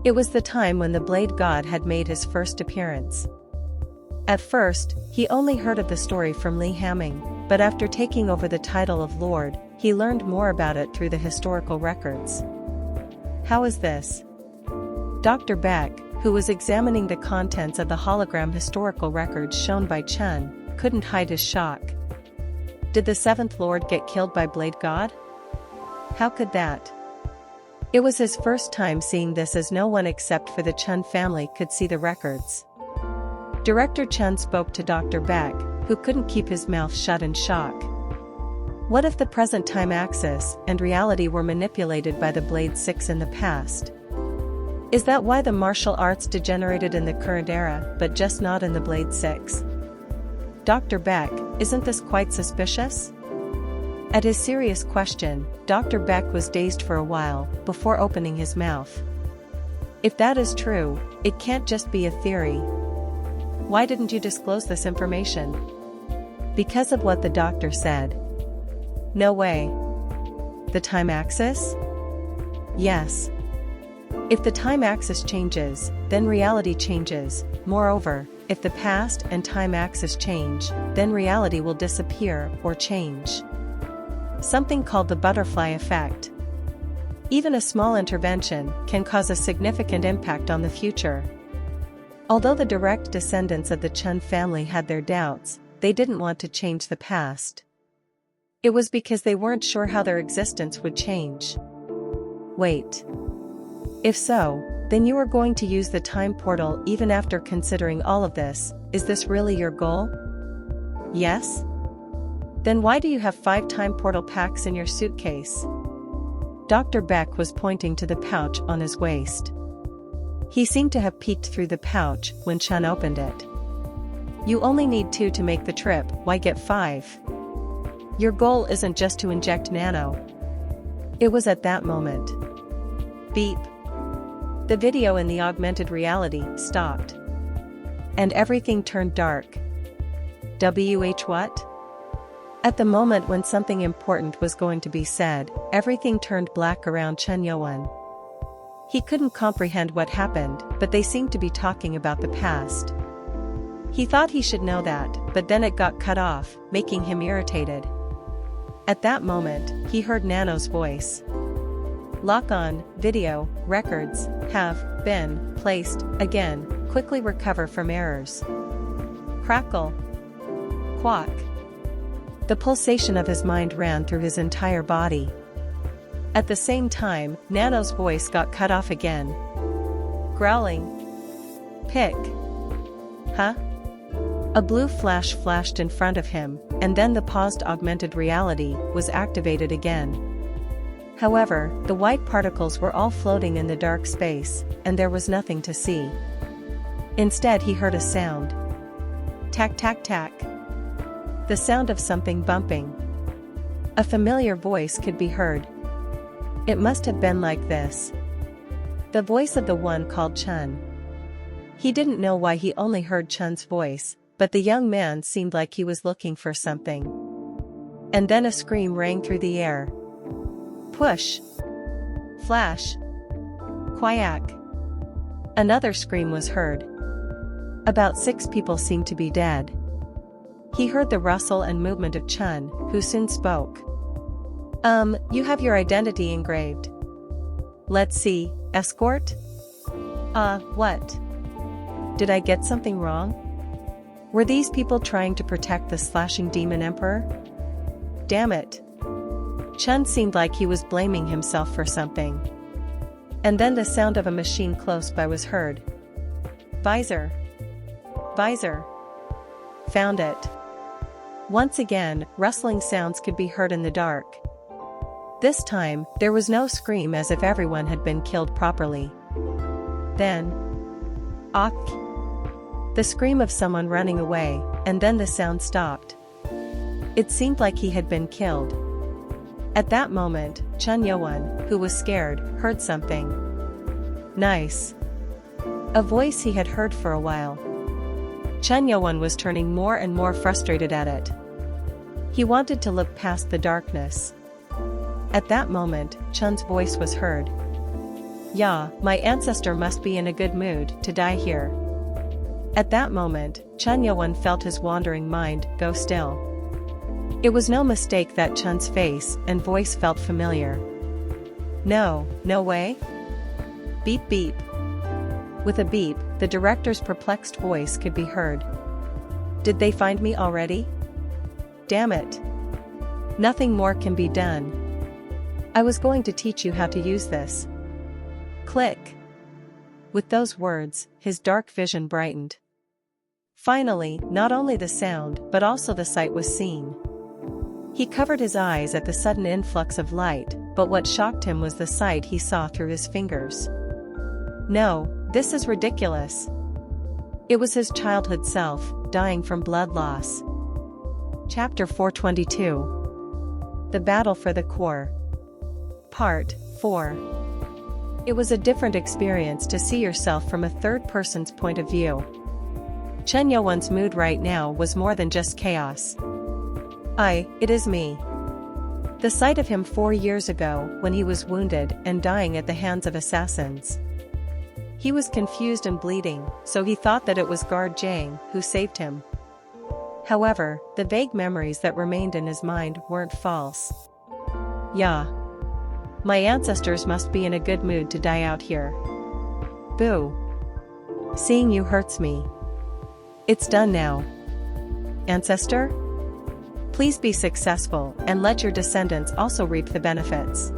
It was the time when the Blade God had made his first appearance. At first, he only heard of the story from Li Hamming, but after taking over the title of Lord, he learned more about it through the historical records. How is this? Dr. Beck, who was examining the contents of the hologram historical records shown by Chun, couldn't hide his shock. Did the 7th Lord get killed by Blade God? How could that? It was his first time seeing this, as no one except for the Chun family could see the records. Director Chun spoke to Dr. Beck, who couldn't keep his mouth shut in shock. What if the present time axis and reality were manipulated by the Blade 6 in the past? Is that why the martial arts degenerated in the current era, but just not in the Blade 6? Dr. Beck, isn't this quite suspicious? At his serious question, Dr. Beck was dazed for a while, before opening his mouth. If that is true, it can't just be a theory. Why didn't you disclose this information? Because of what the doctor said. No way. The time axis? Yes. If the time axis changes, then reality changes. Moreover, if the past and time axis change, then reality will disappear or change. Something called the butterfly effect. Even a small intervention can cause a significant impact on the future. Although the direct descendants of the Chun family had their doubts, they didn't want to change the past. It was because they weren't sure how their existence would change. Wait. If so, then you are going to use the time portal even after considering all of this. Is this really your goal? Yes? Then why do you have 5 time portal packs in your suitcase? Dr. Beck was pointing to the pouch on his waist. He seemed to have peeked through the pouch when Chun opened it. You only need 2 to make the trip, why get 5? Your goal isn't just to inject Nano. It was at that moment. Beep. The video in the augmented reality stopped. And everything turned dark. What? At the moment when something important was going to be said, everything turned black around Chun Yoan. He couldn't comprehend what happened, but they seemed to be talking about the past. He thought he should know that, but then it got cut off, making him irritated. At that moment, he heard Nano's voice. Lock on, video, records, have been placed, again, quickly recover from errors. Crackle. Quack. The pulsation of his mind ran through his entire body. At the same time, Nano's voice got cut off again. Growling. Pick. Huh? A blue flash flashed in front of him, and then the paused augmented reality was activated again. However, the white particles were all floating in the dark space, and there was nothing to see. Instead, he heard a sound. Tack tack tack. The sound of something bumping. A familiar voice could be heard. It must have been like this. The voice of the one called Chun. He didn't know why he only heard Chun's voice, but the young man seemed like he was looking for something. And then a scream rang through the air. Push. Flash. Quack. Another scream was heard. About 6 people seemed to be dead. He heard the rustle and movement of Chun, who soon spoke. You have your identity engraved. Let's see, escort? What? Did I get something wrong? Were these people trying to protect the slashing demon emperor? Damn it. Chun seemed like he was blaming himself for something. And then the sound of a machine close by was heard. Visor. Visor. Found it. Once again, rustling sounds could be heard in the dark. This time, there was no scream, as if everyone had been killed properly. Then, "Ak!" The scream of someone running away, and then the sound stopped. It seemed like he had been killed. At that moment, Chun Yo-won, who was scared, heard something. Nice. A voice he had heard for a while. Chun Yo-won was turning more and more frustrated at it. He wanted to look past the darkness. At that moment, Chun's voice was heard. "Yeah, my ancestor must be in a good mood to die here." At that moment, Chun Yo-won felt his wandering mind go still. It was no mistake that Chun's face and voice felt familiar. No way? Beep beep. With a beep, the director's perplexed voice could be heard. "Did they find me already? Damn it. Nothing more can be done. I was going to teach you how to use this." Click. With those words, his dark vision brightened. Finally, not only the sound but also the sight was seen. He covered his eyes at the sudden influx of light, but what shocked him was the sight he saw through his fingers. No, this is ridiculous. It was his childhood self, dying from blood loss. Chapter 422. The Battle for the Core. Part 4. It was a different experience to see yourself from a third person's point of view. Chun Yo-won's mood right now was more than just chaos. It is me. The sight of him 4 years ago when he was wounded and dying at the hands of assassins. He was confused and bleeding, so he thought that it was guard Jang who saved him. However, the vague memories that remained in his mind weren't false. Yeah. My ancestors must be in a good mood to die out here. Boo. Seeing you hurts me. It's done now. Ancestor? Please be successful and let your descendants also reap the benefits.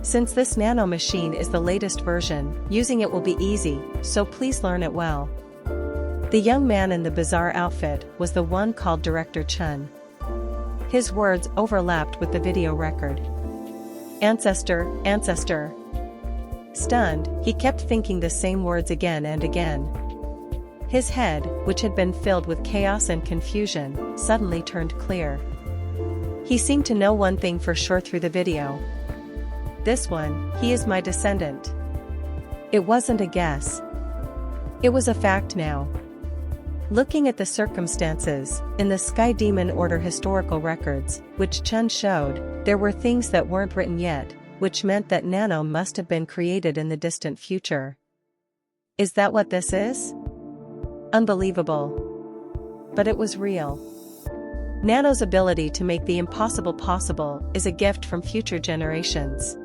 Since this nano machine is the latest version, using it will be easy, so please learn it well. The young man in the bizarre outfit was the one called Director Chun. His words overlapped with the video record. Ancestor, ancestor. Stunned, he kept thinking the same words again and again. His head, which had been filled with chaos and confusion, suddenly turned clear. He seemed to know one thing for sure through the video. This one, he is my descendant. It wasn't a guess. It was a fact now. Looking at the circumstances, in the Sky Demon Order historical records, which Chun showed, there were things that weren't written yet, which meant that Nano must have been created in the distant future. Is that what this is? Unbelievable. But it was real. Nano's ability to make the impossible possible is a gift from future generations.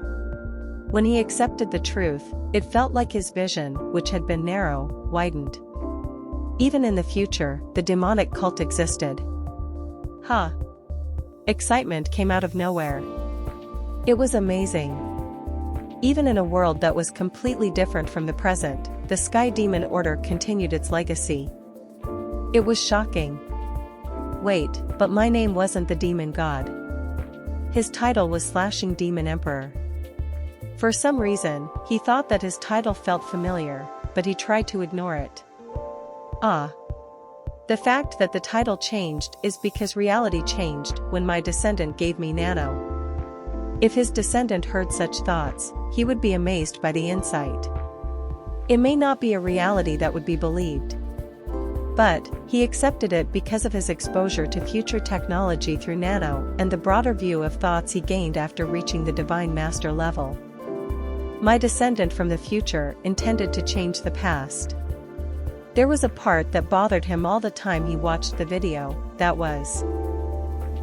When he accepted the truth, it felt like his vision, which had been narrow, widened. Even in the future, the demonic cult existed. Excitement came out of nowhere. It was amazing. Even in a world that was completely different from the present, the Sky Demon Order continued its legacy. It was shocking. Wait, but my name wasn't the Demon God. His title was Slashing Demon Emperor. For some reason, he thought that his title felt familiar, but he tried to ignore it. The fact that the title changed is because reality changed when my descendant gave me Nano. If his descendant heard such thoughts, he would be amazed by the insight. It may not be a reality that would be believed. But, he accepted it because of his exposure to future technology through Nano and the broader view of thoughts he gained after reaching the Divine Master level. My descendant from the future intended to change the past. There was a part that bothered him all the time he watched the video, that was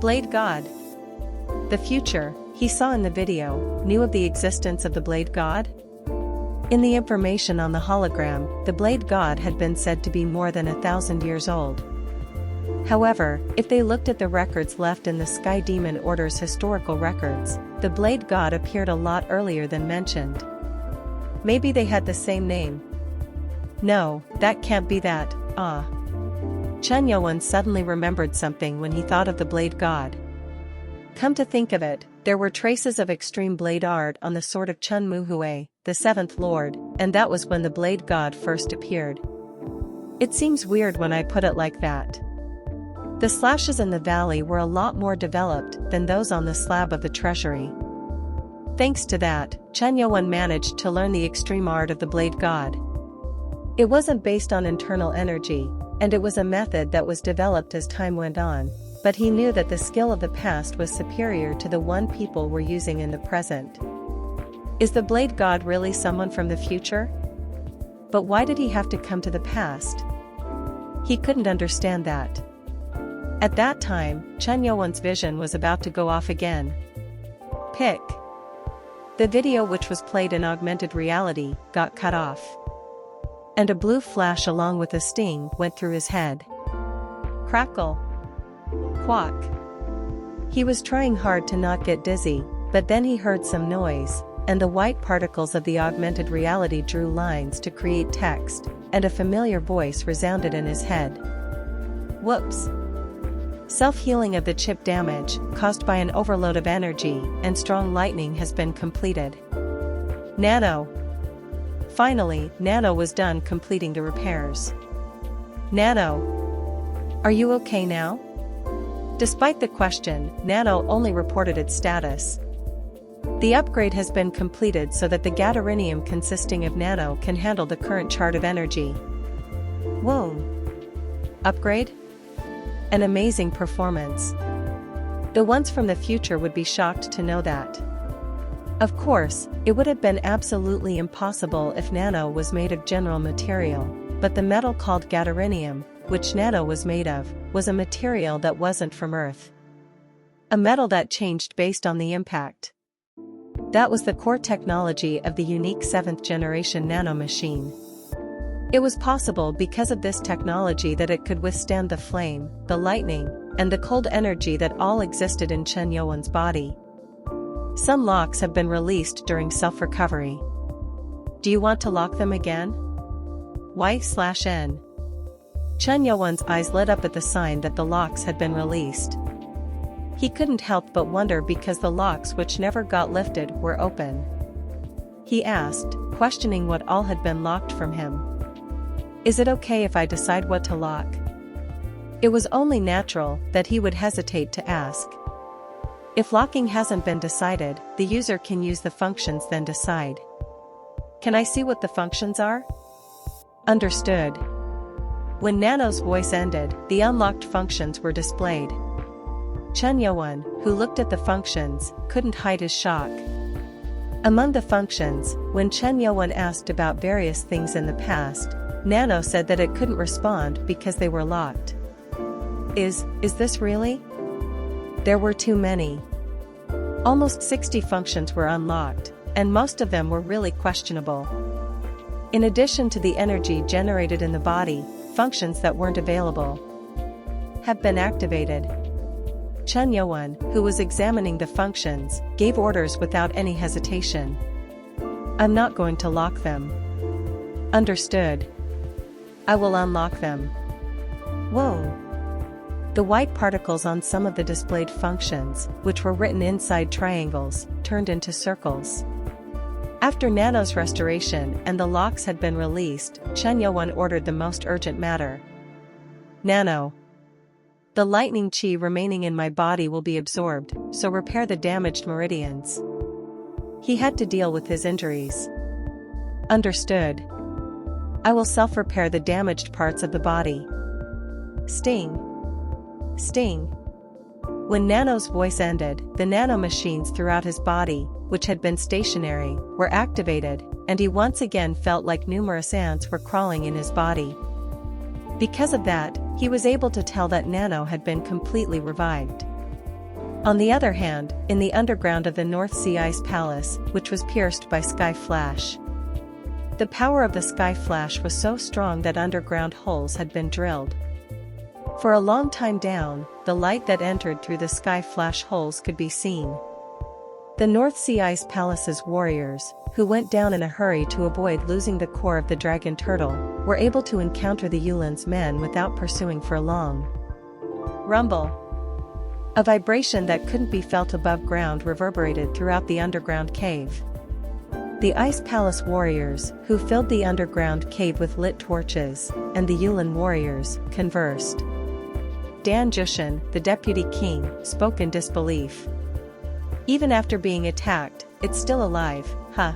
Blade God. The future, he saw in the video, knew of the existence of the Blade God? In the information on the hologram, the Blade God had been said to be more than 1,000 years old. However, if they looked at the records left in the Sky Demon Order's historical records, the Blade God appeared a lot earlier than mentioned. Maybe they had the same name. No, that can't be that. Chun Yo-won suddenly remembered something when he thought of the Blade God. Come to think of it, there were traces of extreme blade art on the sword of Chun Muhue, the seventh lord, and that was when the blade god first appeared. It seems weird when I put it like that. The slashes in the valley were a lot more developed than those on the slab of the treasury. Thanks to that, Chen Yuan managed to learn the extreme art of the blade god. It wasn't based on internal energy, and it was a method that was developed as time went on, but he knew that the skill of the past was superior to the one people were using in the present. Is the blade god really someone from the future? But why did he have to come to the past? He couldn't understand that. At that time, Chen Yuan's vision was about to go off again. Pick. The video, which was played in augmented reality, got cut off. And a blue flash along with a sting went through his head. Crackle. Quack. He was trying hard to not get dizzy, but then he heard some noise, and the white particles of the augmented reality drew lines to create text, and a familiar voice resounded in his head. Whoops. Self-healing of the chip damage, caused by an overload of energy and strong lightning, has been completed. Nano. Finally, Nano was done completing the repairs. Nano. Are you okay now? Despite the question, Nano only reported its status. The upgrade has been completed so that the gadolinium consisting of Nano can handle the current chart of energy. Whoa. Upgrade? An amazing performance. The ones from the future would be shocked to know that. Of course, it would have been absolutely impossible if Nano was made of general material, but the metal called gadolinium, which Nano was made of, was a material that wasn't from Earth. A metal that changed based on the impact. That was the core technology of the unique 7th generation Nano machine. It was possible because of this technology that it could withstand the flame, the lightning, and the cold energy that all existed in Chen Yuan's body. Some locks have been released during self-recovery. Do you want to lock them again? Y/N. Chen Yuan's eyes lit up at the sign that the locks had been released. He couldn't help but wonder because the locks which never got lifted were open. He asked, questioning what all had been locked from him. Is it okay if I decide what to lock? It was only natural that he would hesitate to ask. If locking hasn't been decided, the user can use the functions then decide. Can I see what the functions are? Understood. When Nano's voice ended, the unlocked functions were displayed. Chen Yuan, who looked at the functions, couldn't hide his shock. Among the functions, when Chen Yuan asked about various things in the past, Nano said that it couldn't respond because they were locked. Is this really? There were too many. Almost 60 functions were unlocked, and most of them were really questionable. In addition to the energy generated in the body, functions that weren't available have been activated. Chen Yuan, who was examining the functions, gave orders without any hesitation. I'm not going to lock them. Understood. I will unlock them. Whoa. The white particles on some of the displayed functions, which were written inside triangles, turned into circles. After Nano's restoration and the locks had been released, Chen Yuan ordered the most urgent matter. Nano. The lightning chi remaining in my body will be absorbed, so repair the damaged meridians. He had to deal with his injuries. Understood. I will self-repair the damaged parts of the body. Sting. Sting. When Nano's voice ended, the nano machines throughout his body, which had been stationary, were activated, and he once again felt like numerous ants were crawling in his body. Because of that, he was able to tell that Nano had been completely revived. On the other hand, in the underground of the North Sea Ice Palace, which was pierced by Sky Flash, the power of the Sky Flash was so strong that underground holes had been drilled. For a long time down, the light that entered through the Sky Flash holes could be seen. The North Sea Ice Palace's warriors, who went down in a hurry to avoid losing the core of the dragon turtle, were able to encounter the Yulin's men without pursuing for long. Rumble. A vibration that couldn't be felt above ground reverberated throughout the underground cave. The Ice Palace warriors, who filled the underground cave with lit torches, and the Yulin warriors, conversed. Dan Jushin, the deputy king, spoke in disbelief. Even after being attacked, it's still alive, huh?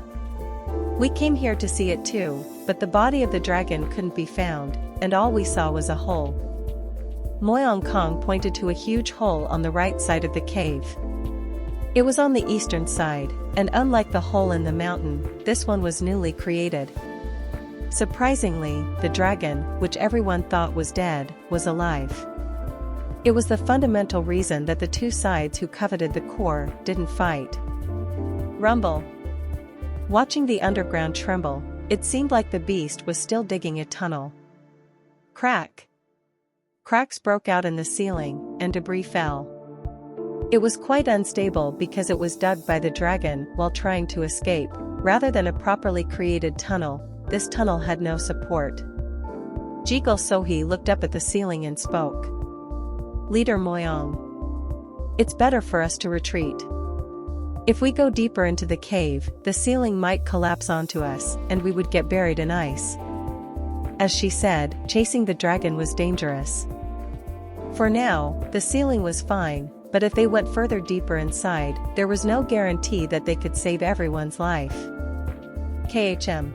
We came here to see it too, but the body of the dragon couldn't be found, and all we saw was a hole. Moyong Kong pointed to a huge hole on the right side of the cave. It was on the eastern side, and unlike the hole in the mountain, this one was newly created. Surprisingly, the dragon, which everyone thought was dead, was alive. It was the fundamental reason that the two sides who coveted the core didn't fight. Rumble. Watching the underground tremble, it seemed like the beast was still digging a tunnel. Crack. Cracks broke out in the ceiling, and debris fell. It was quite unstable because it was dug by the dragon while trying to escape. Rather than a properly created tunnel, this tunnel had no support. Jigal Sohi looked up at the ceiling and spoke. Leader Moyong. It's better for us to retreat. If we go deeper into the cave, the ceiling might collapse onto us, and we would get buried in ice. As she said, chasing the dragon was dangerous. For now, the ceiling was fine, but if they went further deeper inside, there was no guarantee that they could save everyone's life. KHM.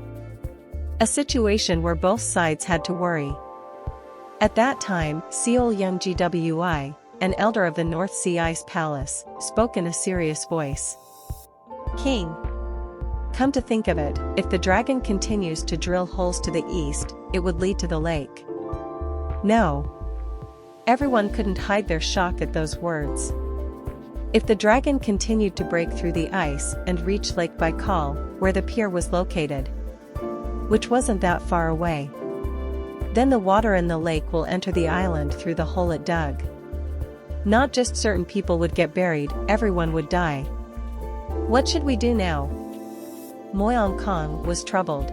A situation where both sides had to worry. At that time, Seol Young Gwi, an elder of the North Sea Ice Palace, spoke in a serious voice. King. Come to think of it, if the dragon continues to drill holes to the east, it would lead to the lake. No. Everyone couldn't hide their shock at those words. If the dragon continued to break through the ice and reach Lake Baikal, where the pier was located, which wasn't that far away, then the water in the lake will enter the island through the hole it dug. Not just certain people would get buried, everyone would die. What should we do now? Moyong Kong was troubled.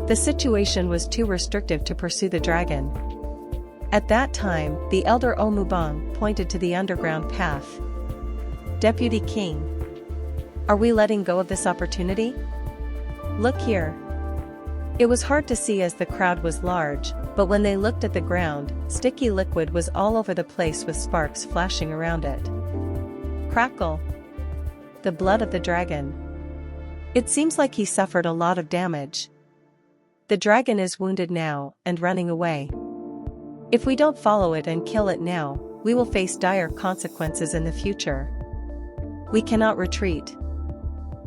The situation was too restrictive to pursue the dragon. At that time, the elder Omubong pointed to the underground path. Deputy King. Are we letting go of this opportunity? Look here. It was hard to see as the crowd was large, but when they looked at the ground, sticky liquid was all over the place with sparks flashing around it. Crackle. The blood of the dragon. It seems like he suffered a lot of damage. The dragon is wounded now, and running away. If we don't follow it and kill it now, we will face dire consequences in the future. We cannot retreat.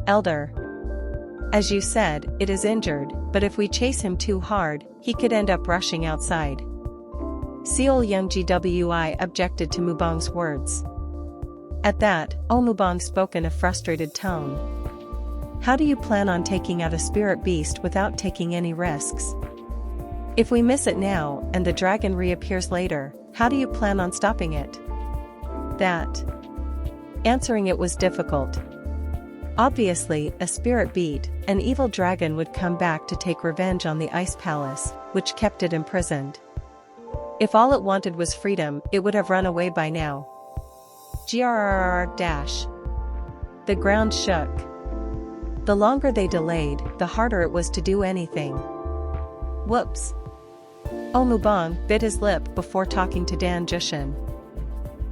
Elder. As you said, it is injured, but if we chase him too hard, he could end up rushing outside. Seol Young Gwi objected to Mubong's words. At that, Omubong spoke in a frustrated tone. How do you plan on taking out a spirit beast without taking any risks? If we miss it now, and the dragon reappears later, how do you plan on stopping it? That. Answering it was difficult. Obviously, a spirit beat, an evil dragon would come back to take revenge on the Ice Palace, which kept it imprisoned. If all it wanted was freedom, it would have run away by now. Grrrr. The ground shook. The longer they delayed, the harder it was to do anything. Whoops. Omubong bit his lip before talking to Dan Jushin.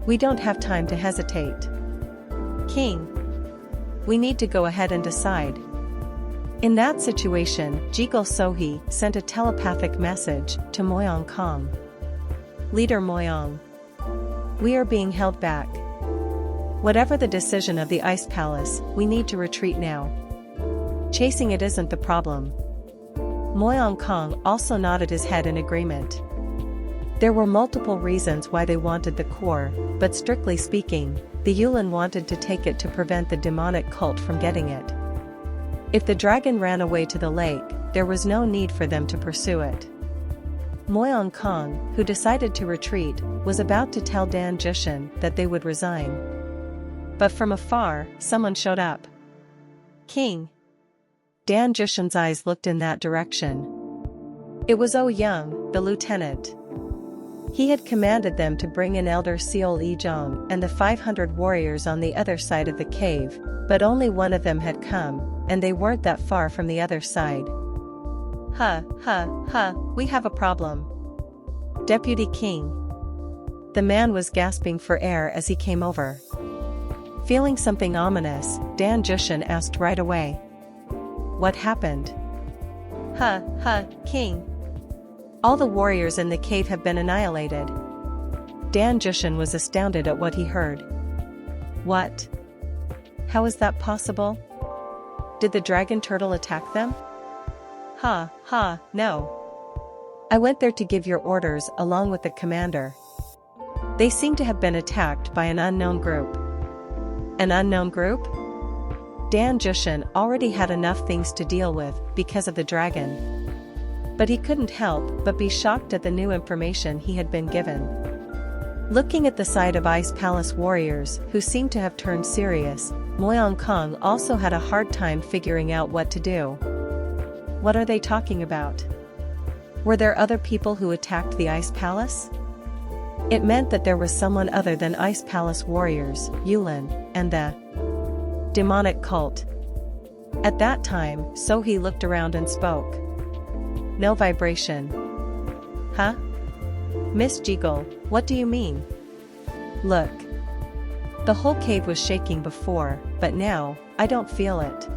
We don't have time to hesitate. King. We need to go ahead and decide. In that situation, Jigal Sohi sent a telepathic message to Moyong Kong. Leader Moyong. We are being held back. Whatever the decision of the Ice Palace, we need to retreat now. Chasing it isn't the problem. Moyong Kong also nodded his head in agreement. There were multiple reasons why they wanted the core, but strictly speaking, the Yulin wanted to take it to prevent the demonic cult from getting it. If the dragon ran away to the lake, there was no need for them to pursue it. Moyong Kong, who decided to retreat, was about to tell Dan Jushin that they would resign. But from afar, someone showed up. King. Dan Jushin's eyes looked in that direction. It was Oh Young, the lieutenant. He had commanded them to bring in Elder Seol Ejong and the 500 warriors on the other side of the cave, but only one of them had come, and they weren't that far from the other side. We have a problem. Deputy King. The man was gasping for air as he came over. Feeling something ominous, Dan Jushin asked right away. What happened? King. All the warriors in the cave have been annihilated. Dan Jushin was astounded at what he heard. What? How is that possible? Did the dragon turtle attack them? No. I went there to give your orders along with the commander. They seem to have been attacked by an unknown group. An unknown group? Dan Jushin already had enough things to deal with because of the dragon. But he couldn't help but be shocked at the new information he had been given. Looking at the side of Ice Palace warriors who seemed to have turned serious, Moyang Kong also had a hard time figuring out what to do. What are they talking about? Were there other people who attacked the Ice Palace? It meant that there was someone other than Ice Palace warriors, Yulin, and the demonic cult. At that time, Sohee looked around and spoke. No vibration. Miss Jiggle, what do you mean? Look. The whole cave was shaking before, but now, I don't feel it.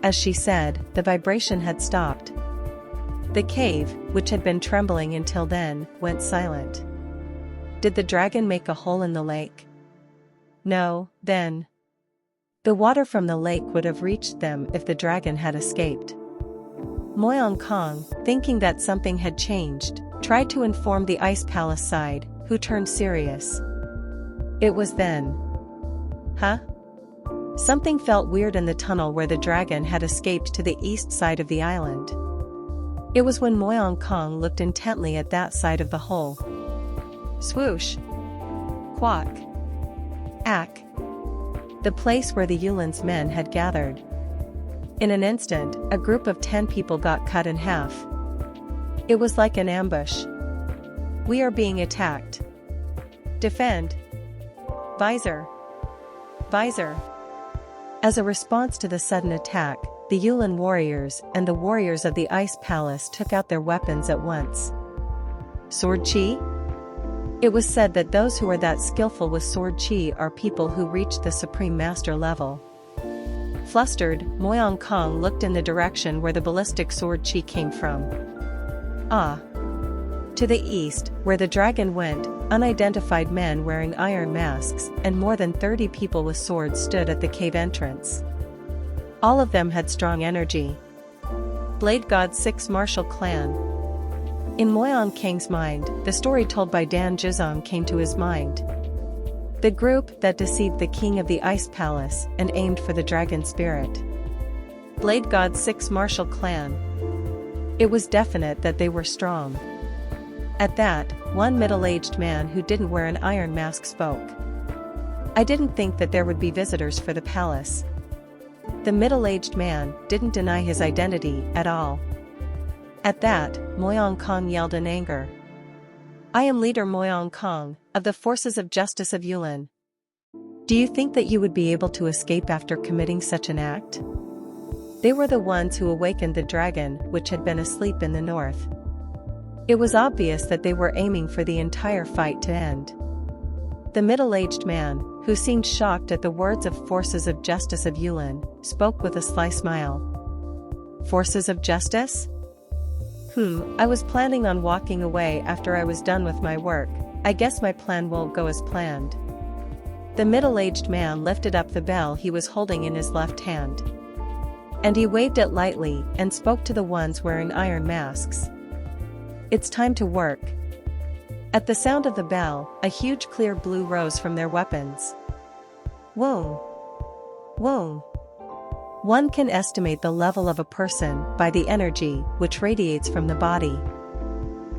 As she said, the vibration had stopped. The cave, which had been trembling until then, went silent. Did the dragon make a hole in the lake? No, then. The water from the lake would have reached them if the dragon had escaped. Moyang Kong, thinking that something had changed, tried to inform the Ice Palace side, who turned serious. It was then. Something felt weird in the tunnel where the dragon had escaped to the east side of the island. It was when Moyang Kong looked intently at that side of the hole. Swoosh! Quack! Ack! The place where the Yulin's men had gathered. In an instant, a group of 10 people got cut in half. It was like an ambush. We are being attacked. Defend! Visor! Visor! As a response to the sudden attack, the Yulin warriors and the warriors of the Ice Palace took out their weapons at once. Sword Chi? It was said that those who are that skillful with Sword Chi are people who reached the Supreme Master level. Flustered, Moyang Kong looked in the direction where the ballistic Sword Chi came from. To the east, where the dragon went, unidentified men wearing iron masks and more than 30 people with swords stood at the cave entrance. All of them had strong energy. Blade God's 6 martial clan. In Moyang Kang's mind, the story told by Dan Jizong came to his mind. The group that deceived the king of the Ice Palace and aimed for the dragon spirit. Blade God's 6 martial clan. It was definite that they were strong. At that, one middle-aged man who didn't wear an iron mask spoke. I didn't think that there would be visitors for the palace. The middle-aged man didn't deny his identity at all. At that, Moyang Kong yelled in anger. I am leader Moyang Kong, of the forces of justice of Yulin. Do you think that you would be able to escape after committing such an act? They were the ones who awakened the dragon which had been asleep in the north. It was obvious that they were aiming for the entire fight to end. The middle-aged man, who seemed shocked at the words of forces of justice of Yulin, spoke with a sly smile. Forces of justice? I was planning on walking away after I was done with my work. I guess my plan won't go as planned. The middle-aged man lifted up the bell he was holding in his left hand. And he waved it lightly and spoke to the ones wearing iron masks. It's time to work. At the sound of the bell, a huge clear blue rose from their weapons. Whoa! Whoa! One can estimate the level of a person by the energy which radiates from the body.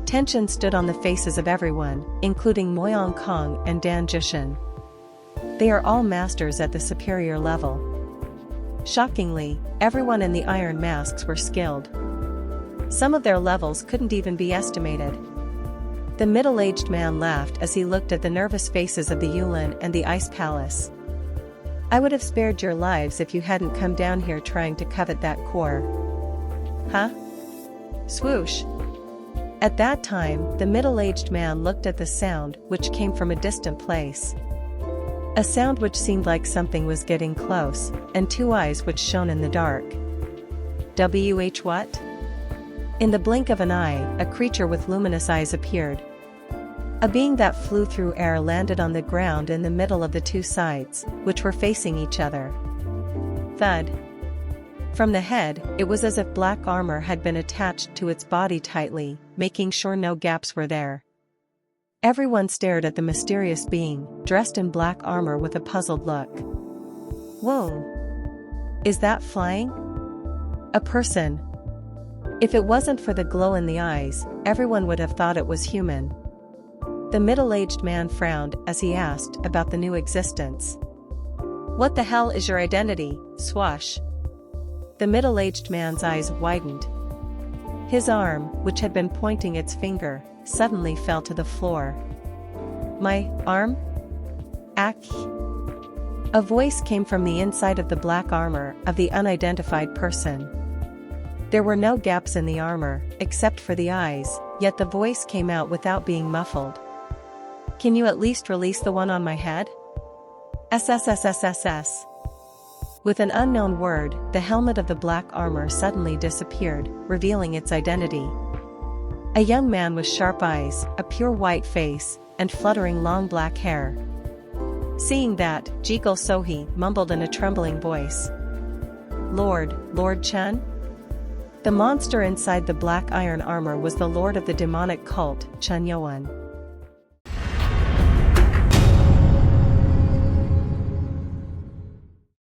Tension stood on the faces of everyone, including Moyang Kong and Dan Jushin. They are all masters at the superior level. Shockingly, everyone in the iron masks were skilled. Some of their levels couldn't even be estimated. The middle-aged man laughed as he looked at the nervous faces of the Yulin and the Ice Palace. I would have spared your lives if you hadn't come down here trying to covet that core. Huh? Swoosh. At that time, the middle-aged man looked at the sound, which came from a distant place. A sound which seemed like something was getting close, and two eyes which shone in the dark. What? In the blink of an eye, a creature with luminous eyes appeared. A being that flew through air landed on the ground in the middle of the two sides, which were facing each other. Thud. From the head, it was as if black armor had been attached to its body tightly, making sure no gaps were there. Everyone stared at the mysterious being, dressed in black armor with a puzzled look. Whoa! Is that flying? A person. If it wasn't for the glow in the eyes, everyone would have thought it was human. The middle-aged man frowned as he asked about the new existence. What the hell is your identity, Swash? The middle-aged man's eyes widened. His arm, which had been pointing its finger, suddenly fell to the floor. My arm? Ack. A voice came from the inside of the black armor of the unidentified person. There were no gaps in the armor, except for the eyes, yet the voice came out without being muffled. Can you at least release the one on my head? SSSSSS. With an unknown word, the helmet of the black armor suddenly disappeared, revealing its identity. A young man with sharp eyes, a pure white face, and fluttering long black hair. Seeing that, Jekyll Sohi mumbled in a trembling voice. Lord Chen? The monster inside the black iron armor was the lord of the demonic cult, Chen Yuan.